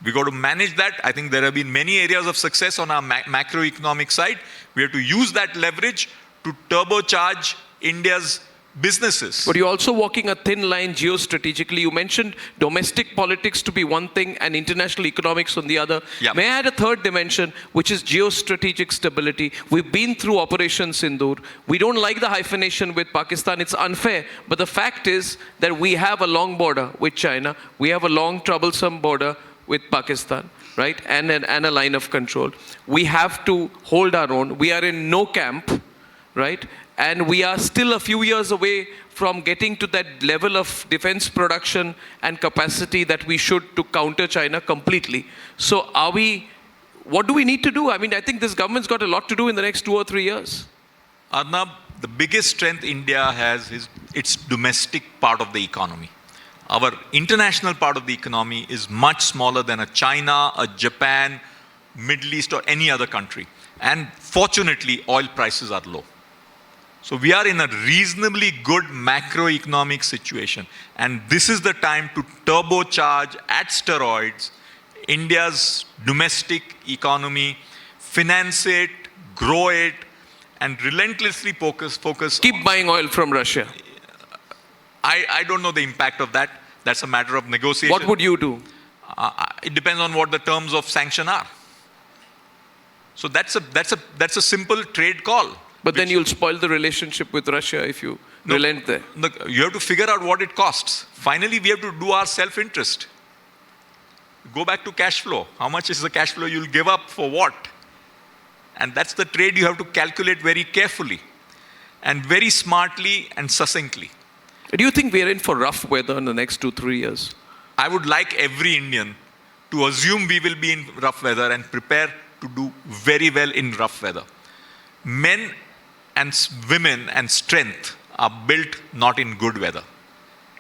We got to manage that. I think there have been many areas of success on our macroeconomic side. We have to use that leverage to turbocharge India's businesses. But you're also walking a thin line geostrategically. You mentioned domestic politics to be one thing and international economics on the other. Yeah. May I add a third dimension, which is geostrategic stability? We've been through Operation Sindoor. We don't like the hyphenation with Pakistan. It's unfair. But the fact is that we have a long border with China. We have a long, troublesome border with Pakistan, right? And a line of control. We have to hold our own. We are in no camp, right? And we are still a few years away from getting to that level of defense production and capacity that we should to counter China completely. So what do we need to do? I mean, I think this government's got a lot to do in the next 2 or 3 years. Arnab, the biggest strength India has is its domestic part of the economy. Our international part of the economy is much smaller than a China, a Japan, Middle East, or any other country. And fortunately, oil prices are low. So we are in a reasonably good macroeconomic situation. And this is the time to turbocharge at steroids India's domestic economy, finance it, grow it, and relentlessly focus. Keep buying oil from Russia. I don't know the impact of that. That's a matter of negotiation. What would you do? It depends on what the terms of sanction are. So that's a simple trade call. But then you'll spoil the relationship with Russia if you relent there. Look, you have to figure out what it costs. Finally, we have to do our self-interest. Go back to cash flow. How much is the cash flow you'll give up for what? And that's the trade you have to calculate very carefully and very smartly and succinctly. Do you think we're in for rough weather in the next 2-3 years? I would like every Indian to assume we will be in rough weather and prepare to do very well in rough weather. Men and women and strength are built not in good weather.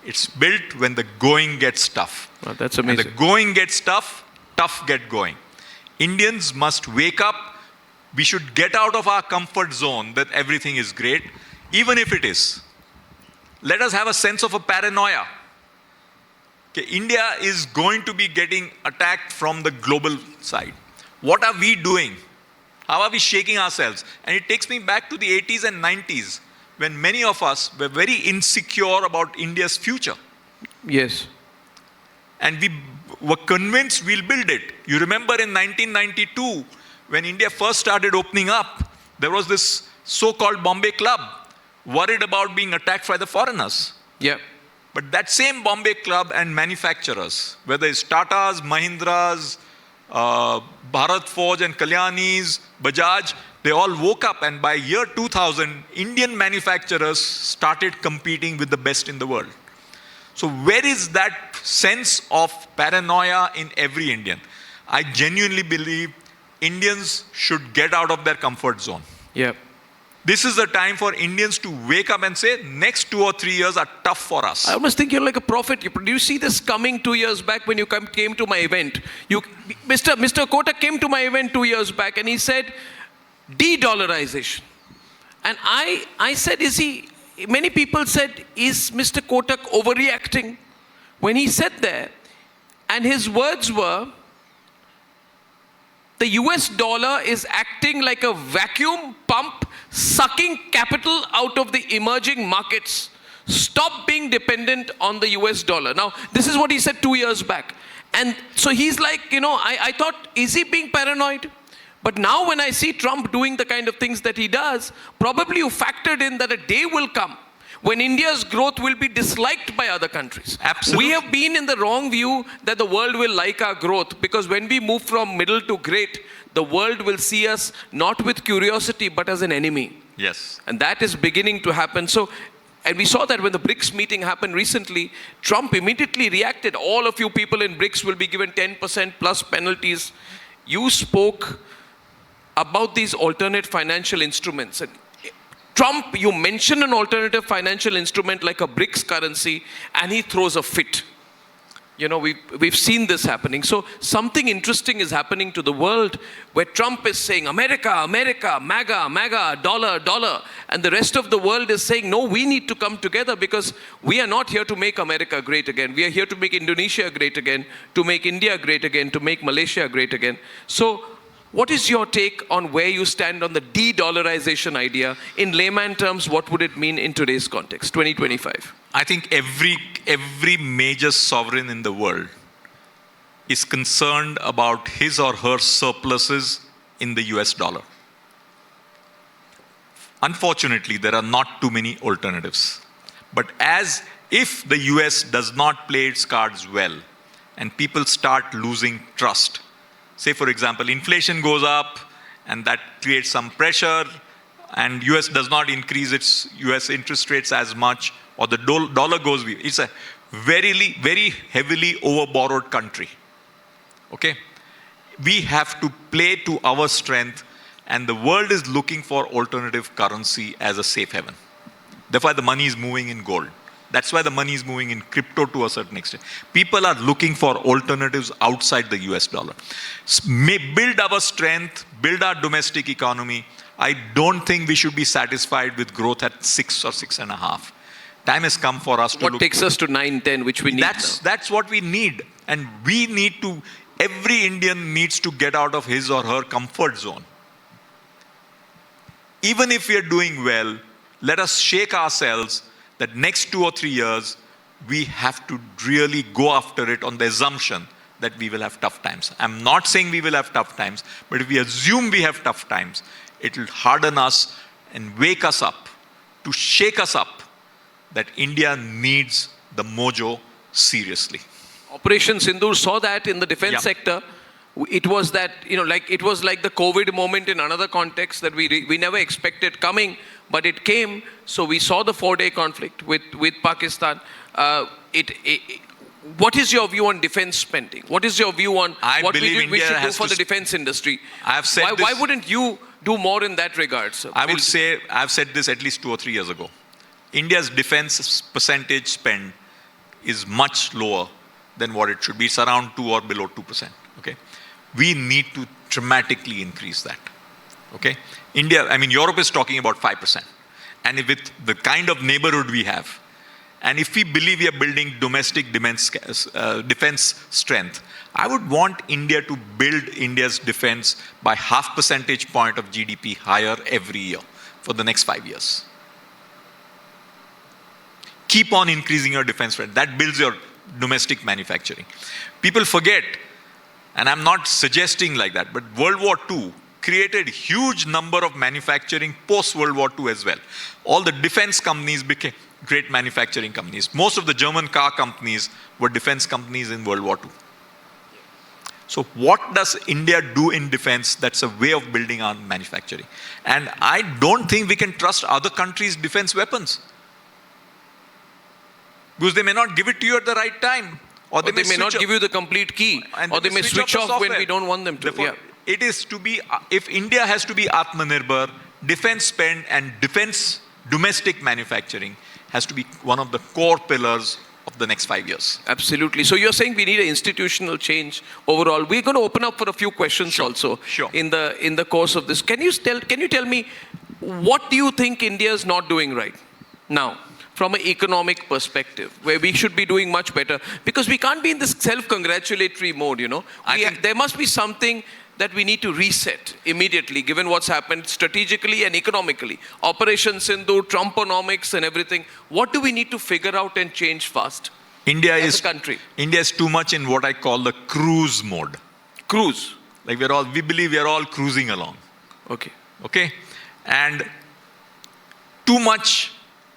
It's built when the going gets tough. Oh, that's amazing. And the going gets tough, tough get going. Indians must wake up. We should get out of our comfort zone that everything is great, even if it is. Let us have a sense of a paranoia. Okay, India is going to be getting attacked from the global side. What are we doing? How are we shaking ourselves? And it takes me back to the 80s and 90s when many of us were very insecure about India's future. Yes. And we were convinced we'll build it. You remember in 1992, when India first started opening up, there was this so-called Bombay Club worried about being attacked by the foreigners. Yeah. But that same Bombay Club and manufacturers, whether it's Tatas, Mahindras, Bharat Forge and Kalyani's, Bajaj, they all woke up, and by year 2000, Indian manufacturers started competing with the best in the world. So where is that sense of paranoia in every Indian? I genuinely believe Indians should get out of their comfort zone. Yeah. This is the time for Indians to wake up and say, next 2 or 3 years are tough for us. I almost think you're like a prophet. Do you see this coming 2 years back when you came to my event? Mr. Kotak came to my event 2 years back and he said, de-dollarization. And I said, many people said, is Mr. Kotak overreacting? When he said that, and his words were, the US dollar is acting like a vacuum pump, sucking capital out of the emerging markets. Stop being dependent on the US dollar. Now, this is what he said 2 years back. And so he's like, I thought, is he being paranoid? But now when I see Trump doing the kind of things that he does, probably you factored in that a day will come when India's growth will be disliked by other countries. Absolutely. We have been in the wrong view that the world will like our growth, because when we move from middle to great, the world will see us not with curiosity but as an enemy. Yes. And that is beginning to happen. So, and we saw that when the BRICS meeting happened recently, Trump immediately reacted. All of you people in BRICS will be given 10% plus penalties. You spoke about these alternate financial instruments. And Trump, you mention an alternative financial instrument like a BRICS currency, and he throws a fit. We've seen this happening. So something interesting is happening to the world where Trump is saying, America, America, MAGA, MAGA, dollar, dollar. And the rest of the world is saying, no, we need to come together because we are not here to make America great again. We are here to make Indonesia great again, to make India great again, to make Malaysia great again. So what is your take on where you stand on the de-dollarization idea? In layman terms, what would it mean in today's context, 2025? I think every major sovereign in the world is concerned about his or her surpluses in the US dollar. Unfortunately, there are not too many alternatives. But as if the US does not play its cards well and people start losing trust, say, for example, inflation goes up and that creates some pressure, and US does not increase its US interest rates as much, or the dollar goes weak. It's a very heavily over-borrowed country. Okay? We have to play to our strength, and the world is looking for alternative currency as a safe haven. Therefore, the money is moving in gold. That's why the money is moving in crypto to a certain extent. People are looking for alternatives outside the US dollar. Build our strength, build our domestic economy. I don't think we should be satisfied with growth at 6 or 6.5. Time has come for us to What takes us to 9, 10, which we need now? That's what we need. And we need to, every Indian needs to get out of his or her comfort zone. Even if we are doing well, let us shake ourselves that next 2 or 3 years, we have to really go after it on the assumption that we will have tough times. I'm not saying we will have tough times, but if we assume we have tough times, it will harden us and wake us up, to shake us up, that India needs the mojo seriously. Operation Sindoor saw that in the defense Yeah. sector. It was that, it was like the COVID moment in another context that we never expected coming, but it came. So we saw the 4-day conflict with Pakistan. What is your view on defense spending? What is your view on what we should do for the defense industry? I've said why wouldn't you do more in that regard, sir? I would say, I've said this at least 2 or 3 years ago. India's defense percentage spend is much lower than what it should be. It's around 2 or below 2%. Okay, we need to dramatically increase that. Okay, Europe is talking about 5%, and with the kind of neighborhood we have, and if we believe we are building domestic defense strength, I would want India to build India's defense by 0.5 percentage point of GDP higher every year for the next 5 years. Keep on increasing your defense spend. That builds your domestic manufacturing. People forget, and I'm not suggesting like that, but World War II created huge number of manufacturing post-World War II as well. All the defense companies became great manufacturing companies. Most of the German car companies were defense companies in World War II. So what does India do in defense? That's a way of building our manufacturing. And I don't think we can trust other countries' defense weapons, because they may not give it to you at the right time. Or they may not give you the complete key. Or they may switch off when we don't want them to. Therefore, it is to be, if India has to be Atmanirbhar, defense spend and defense domestic manufacturing has to be one of the core pillars of the next 5 years. Absolutely. So you're saying we need an institutional change overall. We're going to open up for a few questions also in the course of this. Can you tell me, what do you think India is not doing right now, from an economic perspective, where we should be doing much better? Because we can't be in this self-congratulatory mode, there must be something that we need to reset immediately, given what's happened strategically and economically. Operation Sindoor, Trumponomics and everything. What do we need to figure out and change fast as a country? India is too much in what I call the cruise mode. Cruise? Like we believe we are all cruising along. Okay? And too much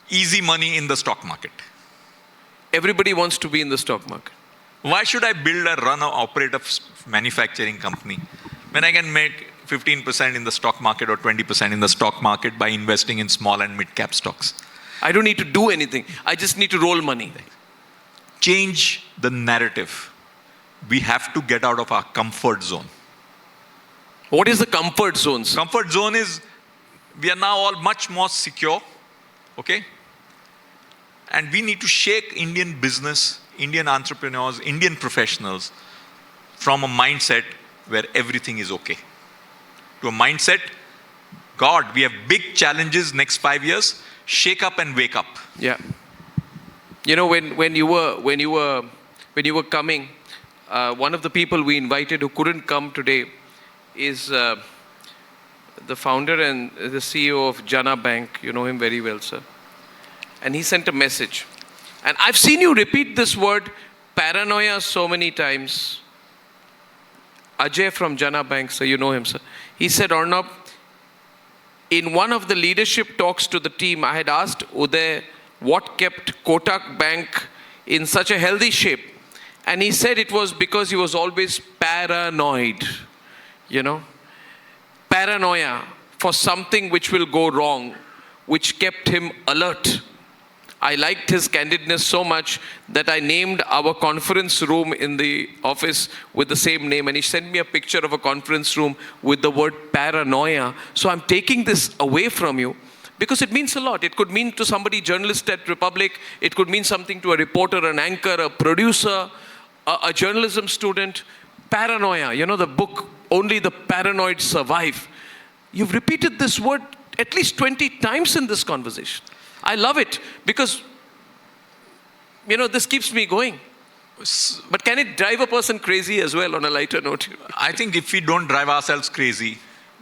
easy money in the stock market. Everybody wants to be in the stock market. Why should I build or run or operate a manufacturing company when I can make 15% in the stock market or 20% in the stock market by investing in small and mid-cap stocks? I don't need to do anything. I just need to roll money. Change the narrative. We have to get out of our comfort zone. What is the comfort zone? Comfort zone is, we are now all much more secure. Okay? And we need to shake Indian business, Indian entrepreneurs, Indian professionals from a mindset where everything is okay, to a mindset, God, we have big challenges next 5 years, shake up and wake up. Yeah. When you were coming, one of the people we invited who couldn't come today is the founder and the CEO of Jana Bank. You know him very well, sir. And he sent a message. And I've seen you repeat this word, paranoia, so many times. Ajay from Jana Bank, sir, you know him, sir. He said, Arnab, in one of the leadership talks to the team, I had asked Uday what kept Kotak Bank in such a healthy shape. And he said it was because he was always paranoid. Paranoia for something which will go wrong, which kept him alert. I liked his candidness so much that I named our conference room in the office with the same name. And he sent me a picture of a conference room with the word paranoia. So I'm taking this away from you because it means a lot. It could mean to somebody, journalist at Republic. It could mean something to a reporter, an anchor, a producer, a journalism student. Paranoia, the book, Only the Paranoid Survive. You've repeated this word at least 20 times in this conversation. I love it because, this keeps me going. But can it drive a person crazy as well on a lighter note? I think if we don't drive ourselves crazy,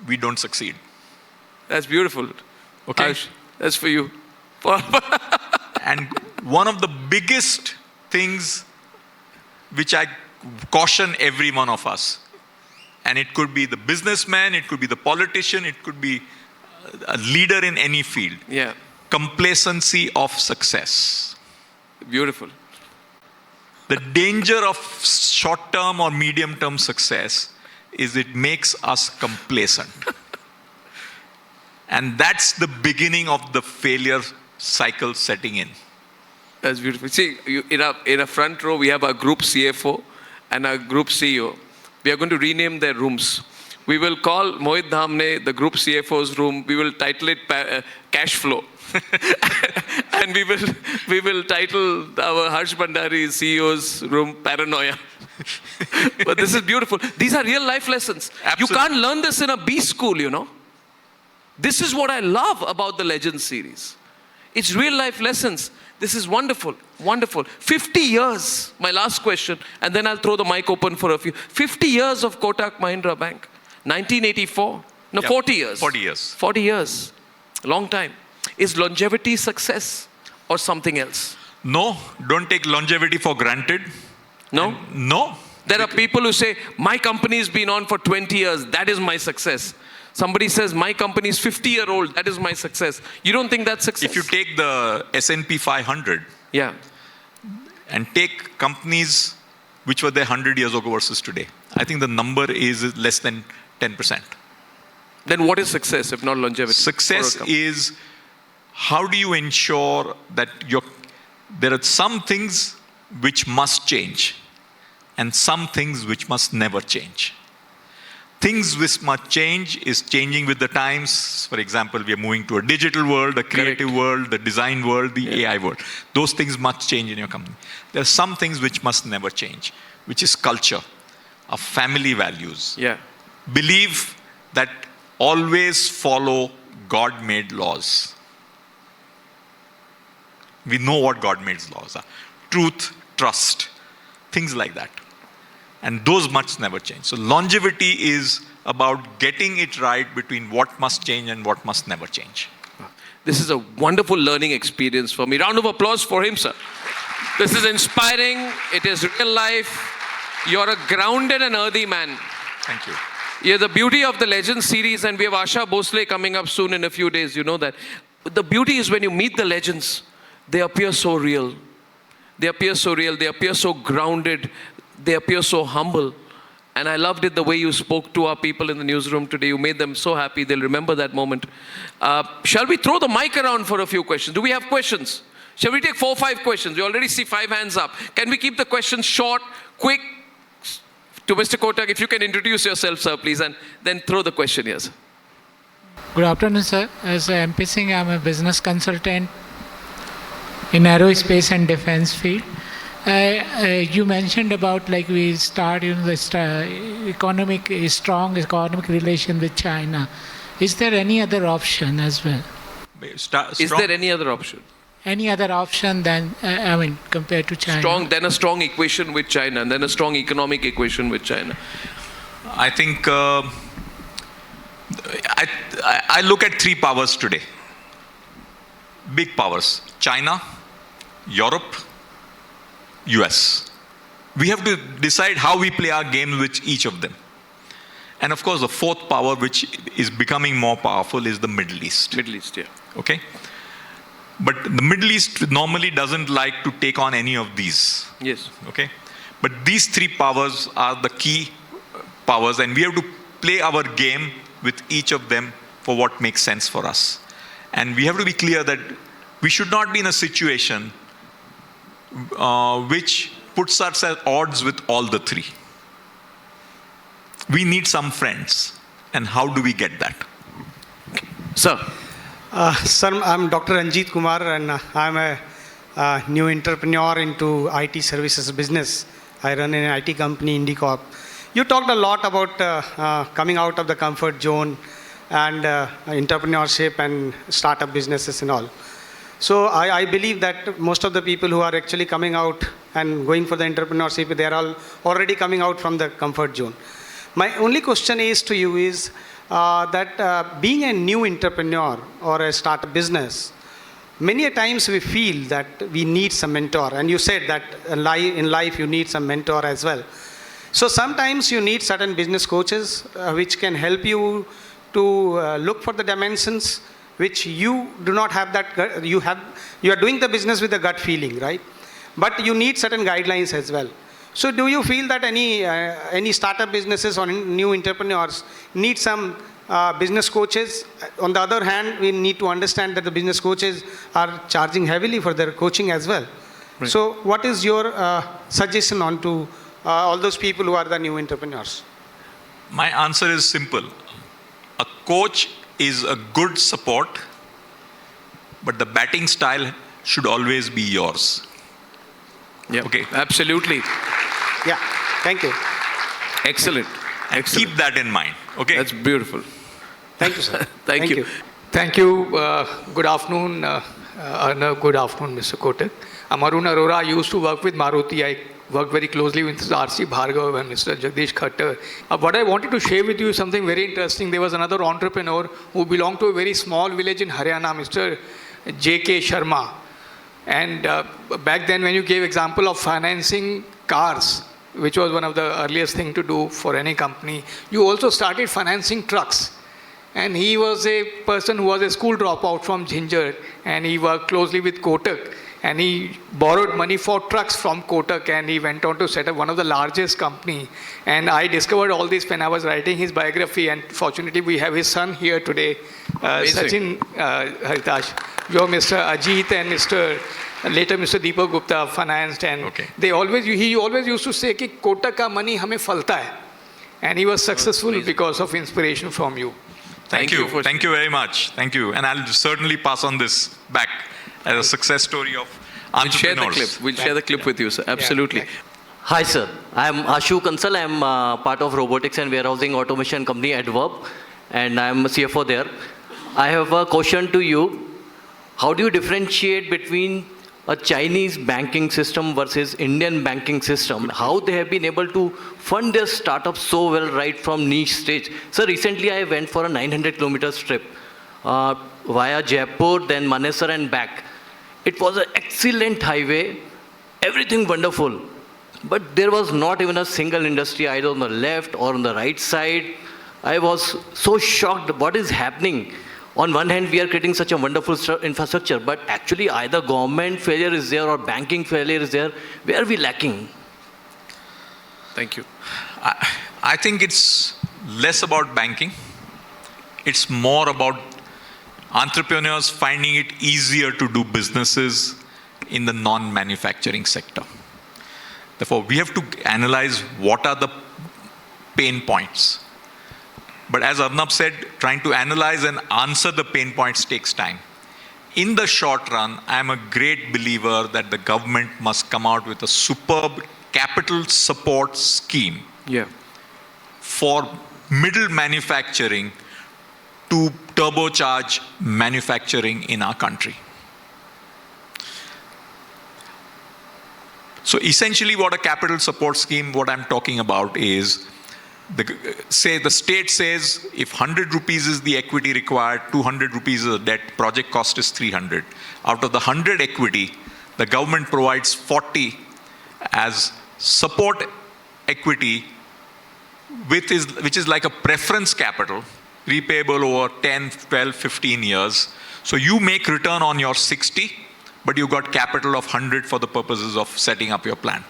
we don't succeed. That's beautiful. Okay. Ash, that's for you. And one of the biggest things which I caution every one of us. And it could be the businessman, it could be the politician, it could be a leader in any field. Yeah. Complacency of success. Beautiful. The danger of short-term or medium-term success is it makes us complacent. And that's the beginning of the failure cycle setting in. That's beautiful. See, in a front row, we have our group CFO and our group CEO. We are going to rename their rooms. We will call Mohit Dhamne the group CFO's room. We will title it Cash Flow. And we will title our Harsh Bhandari CEO's room Paranoia. But this is beautiful. These are real life lessons. Absolutely. You can't learn this in a B school, you know. This is what I love about the Legends series. It's real life lessons. This is wonderful, wonderful. 50 years, my last question, and then I'll throw the mic open for a few. 50 years of Kotak Mahindra Bank. 1984. No, Yeah, 40 years. 40 years. 40 years. Long time. Is longevity success or something else? No, don't take longevity for granted. No? And no. There are people who say, my company's been on for 20 years, that is my success. Somebody says, my company's 50-year-old, that is my success. You don't think that's success? If you take the S&P 500 Yeah. and take companies which were there 100 years ago versus today, I think the number is less than 10%. Then what is success if not longevity? Success for a company? is how do you ensure that there are some things which must change and some things which must never change. Things which must change is changing with the times. For example, we are moving to a digital world, a creative world, the design world, the AI world. Those things must change in your company. There are some things which must never change, which is culture, our family values. Yeah. Believe that always follow God-made laws. We know what God-made laws are. Truth, trust, things like that. And those must never change. So longevity is about getting it right between what must change and what must never change. This is a wonderful learning experience for me. Round of applause for him, sir. This is inspiring. It is real life. You're a grounded and earthy man. Thank you. Yeah, the beauty of the Legends series, and we have Asha Bhosle coming up soon in a few days, you know that. The beauty is when you meet the legends, they appear so real. They appear so real. They appear so grounded. They appear so humble. And I loved it the way you spoke to our people in the newsroom today. You made them so happy. They'll remember that moment. Shall we throw the mic around for a few questions? Do we have questions? Shall we take 4 or 5 questions? We already see 5 hands up. Can we keep the questions short, quick? To Mr. Kotak, if you can introduce yourself, sir, please, and then throw the question here, sir. Good afternoon, sir. As MP Singh, I'm a business consultant in aerospace and defense field. You mentioned about like we start the strong economic relation with China. Is there any other option as well? Is there any other option? Any other option than, compared to China? Then a strong equation with China, and then a strong economic equation with China. I think I look at 3 powers today. Big powers: China, Europe, US. We have to decide how we play our game with each of them. And of course, the 4th power, which is becoming more powerful, is the Middle East. Middle East, yeah. Okay? But the Middle East normally doesn't like to take on any of these. Yes. Okay? But these 3 powers are the key powers, and we have to play our game with each of them for what makes sense for us. And we have to be clear that we should not be in a situation which puts us at odds with all the 3. We need some friends. And how do we get that? Sir. Sir, I'm Dr. Ranjit Kumar, and I'm a new entrepreneur into IT services business. I run an IT company, IndiCorp. You talked a lot about coming out of the comfort zone and entrepreneurship and startup businesses and all. So I believe that most of the people who are actually coming out and going for the entrepreneurship, they are all already coming out from the comfort zone. My only question is to you is that being a new entrepreneur or a startup business, many a times we feel that we need some mentor, and you said that in life you need some mentor as well. So sometimes you need certain business coaches which can help you to look for the dimensions which you do not have that, you are doing the business with a gut feeling, right? But you need certain guidelines as well. So do you feel that any startup businesses or new entrepreneurs need some business coaches? On the other hand, we need to understand that the business coaches are charging heavily for their coaching as well. Right. So what is your suggestion on to all those people who are the new entrepreneurs? My answer is simple. A coach is a good support, but the batting style should always be yours. Yeah, okay. Absolutely. Yeah, thank you. Excellent. And Excellent. keep that in mind. Okay. That's beautiful. Thank you, sir. Thank you. Thank you. Good afternoon, Arnab. Good afternoon, Mr. Kotak. I'm Arun Arora. I used to work with Maruti. I worked very closely with Mr. R.C. Bhargav and Mr. Jagdish Khattar. What I wanted to share with you is something very interesting. There was another entrepreneur who belonged to a very small village in Haryana, Mr. J.K. Sharma. And back then, when you gave example of financing cars, which was one of the earliest thing to do for any company, you also started financing trucks. And he was a person who was a school dropout from Ginger, and he worked closely with Kotak. And he borrowed money for trucks from Kotak, and he went on to set up one of the largest company. And I discovered all this when I was writing his biography, and fortunately we have his son here today, Sachin Haritash. Mr. Ajit and later Mr. Deepak Gupta financed, and okay. he always used to say that Kotak ka money hame falta hai. And he was successful because of inspiration from you. Thank you. Thank you very much. Thank you. And I'll certainly pass on this back as a success story of entrepreneurs. We'll share the clip with you, sir. Absolutely. Yeah. Hi, sir. I am Ashu Kansal. I am part of robotics and warehousing automation company Adverb, and I am a CFO there. I have a question to you. How do you differentiate between a Chinese banking system versus Indian banking system? How they have been able to fund their startups so well right from niche stage? So recently I went for a 900-kilometer trip via Jaipur, then Manesar and back. It was an excellent highway, everything wonderful. But there was not even a single industry either on the left or on the right side. I was so shocked what is happening. On one hand, we are creating such a wonderful infrastructure, but actually either government failure is there or banking failure is there. Where are we lacking? Thank you. I think it's less about banking. It's more about entrepreneurs finding it easier to do businesses in the non-manufacturing sector. Therefore, we have to analyze what are the pain points. But as Arnab said, trying to analyze and answer the pain points takes time. In the short run, I am a great believer that the government must come out with a superb capital support scheme for middle manufacturing to turbocharge manufacturing in our country. So essentially what a capital support scheme, what I'm talking about is, the state says if 100 rupees is the equity required, 200 rupees is the debt, project cost is 300. Out of the 100 equity, the government provides 40 as support equity, which is like a preference capital, repayable over 10, 12, 15 years. So you make return on your 60, but you got capital of 100 for the purposes of setting up your plant.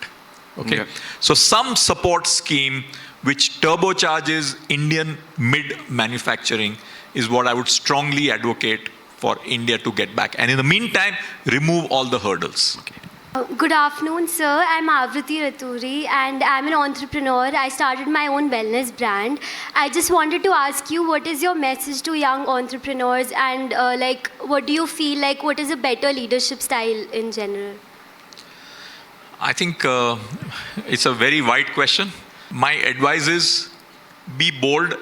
Okay. So some support scheme which turbocharges Indian mid-manufacturing is what I would strongly advocate for India to get back. And in the meantime, remove all the hurdles. Good afternoon, sir. I'm Avriti Raturi and I'm an entrepreneur. I started my own wellness brand. I just wanted to ask you, what is your message to young entrepreneurs, and what do you feel like, what is a better leadership style in general? I think it's a very wide question. My advice is be bold,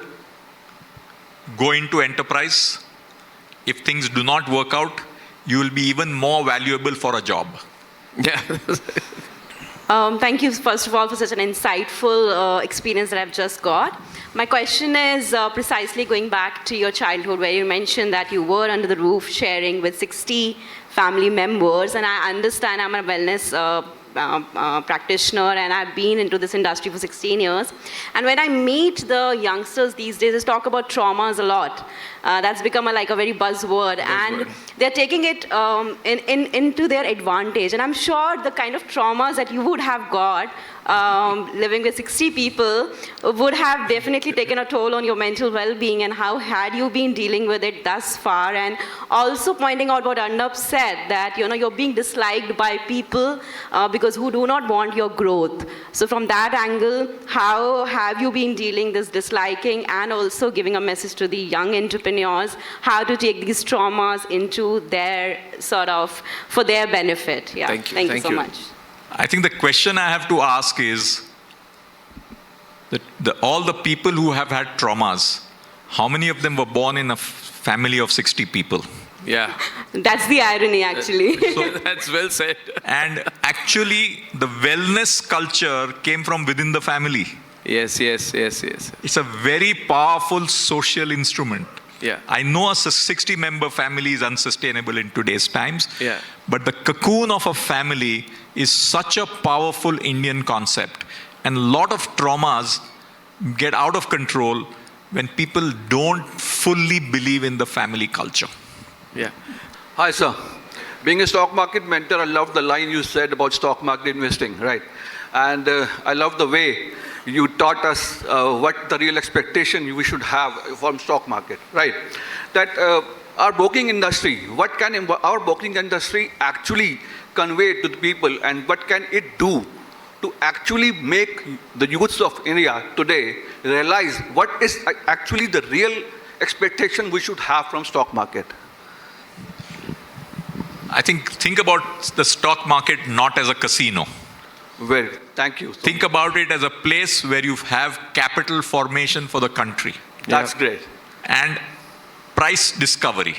go into enterprise. If things do not work out, you will be even more valuable for a job. Yeah. Thank you, first of all, for such an insightful experience that I've just got. My question is precisely going back to your childhood, where you mentioned that you were under the roof sharing with 60 family members, and I understand I'm a wellness practitioner, and I've been into this industry for 16 years. And when I meet the youngsters these days, they talk about traumas a lot. That's become like a very buzzword, and they're taking it into their advantage. And I'm sure the kind of traumas that you would have got living with 60 people would have definitely taken a toll on your mental well-being, and how had you been dealing with it thus far? And also pointing out what Arnab said, that you're being disliked by people because who do not want your growth. So from that angle, how have you been dealing this disliking, and also giving a message to the young entrepreneurs how to take these traumas into their for their benefit? Yeah. Thank you so much. I think the question I have to ask is that all the people who have had traumas, how many of them were born in a family of 60 people? Yeah. That's the irony, actually. That's well said. And actually, the wellness culture came from within the family. Yes. It's a very powerful social instrument. Yeah. I know a 60-member family is unsustainable in today's times. Yeah. But the cocoon of a family is such a powerful Indian concept. And a lot of traumas get out of control when people don't fully believe in the family culture. Yeah. Hi, sir. Being a stock market mentor, I love the line you said about stock market investing, right? And I love the way you taught us what the real expectation we should have from stock market, right? That our broking industry, what can our broking industry actually convey to the people, and what can it do to actually make the youths of India today realize what is actually the real expectation we should have from stock market? I think about the stock market not as a casino. Well, thank you. Think about it as a place where you have capital formation for the country. That's great. And price discovery.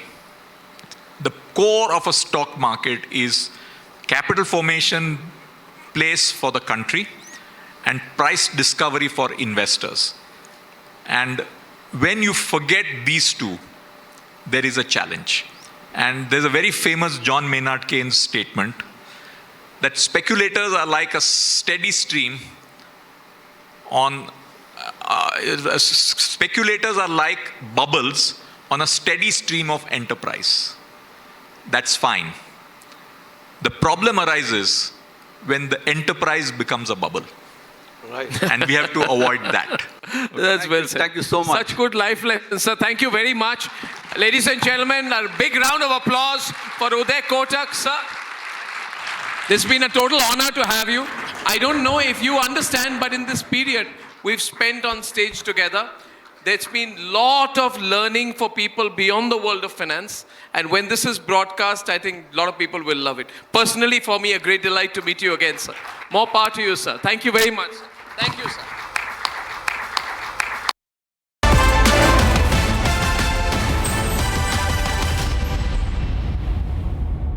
The core of a stock market is capital formation place for the country and price discovery for investors. And when you forget these two, there is a challenge. And there's a very famous John Maynard Keynes statement that speculators are like a steady stream speculators are like bubbles on a steady stream of enterprise. That's fine. The problem arises when the enterprise becomes a bubble. Right. And we have to avoid that. That's well said. Thank you so much. Such good life lessons, sir. Thank you very much. Ladies and gentlemen, a big round of applause for Uday Kotak, sir. It's been a total honor to have you. I don't know if you understand, but in this period we've spent on stage together, there's been a lot of learning for people beyond the world of finance. And when this is broadcast, I think a lot of people will love it. Personally, for me, a great delight to meet you again, sir. More power to you, sir. Thank you very much. Thank you, sir.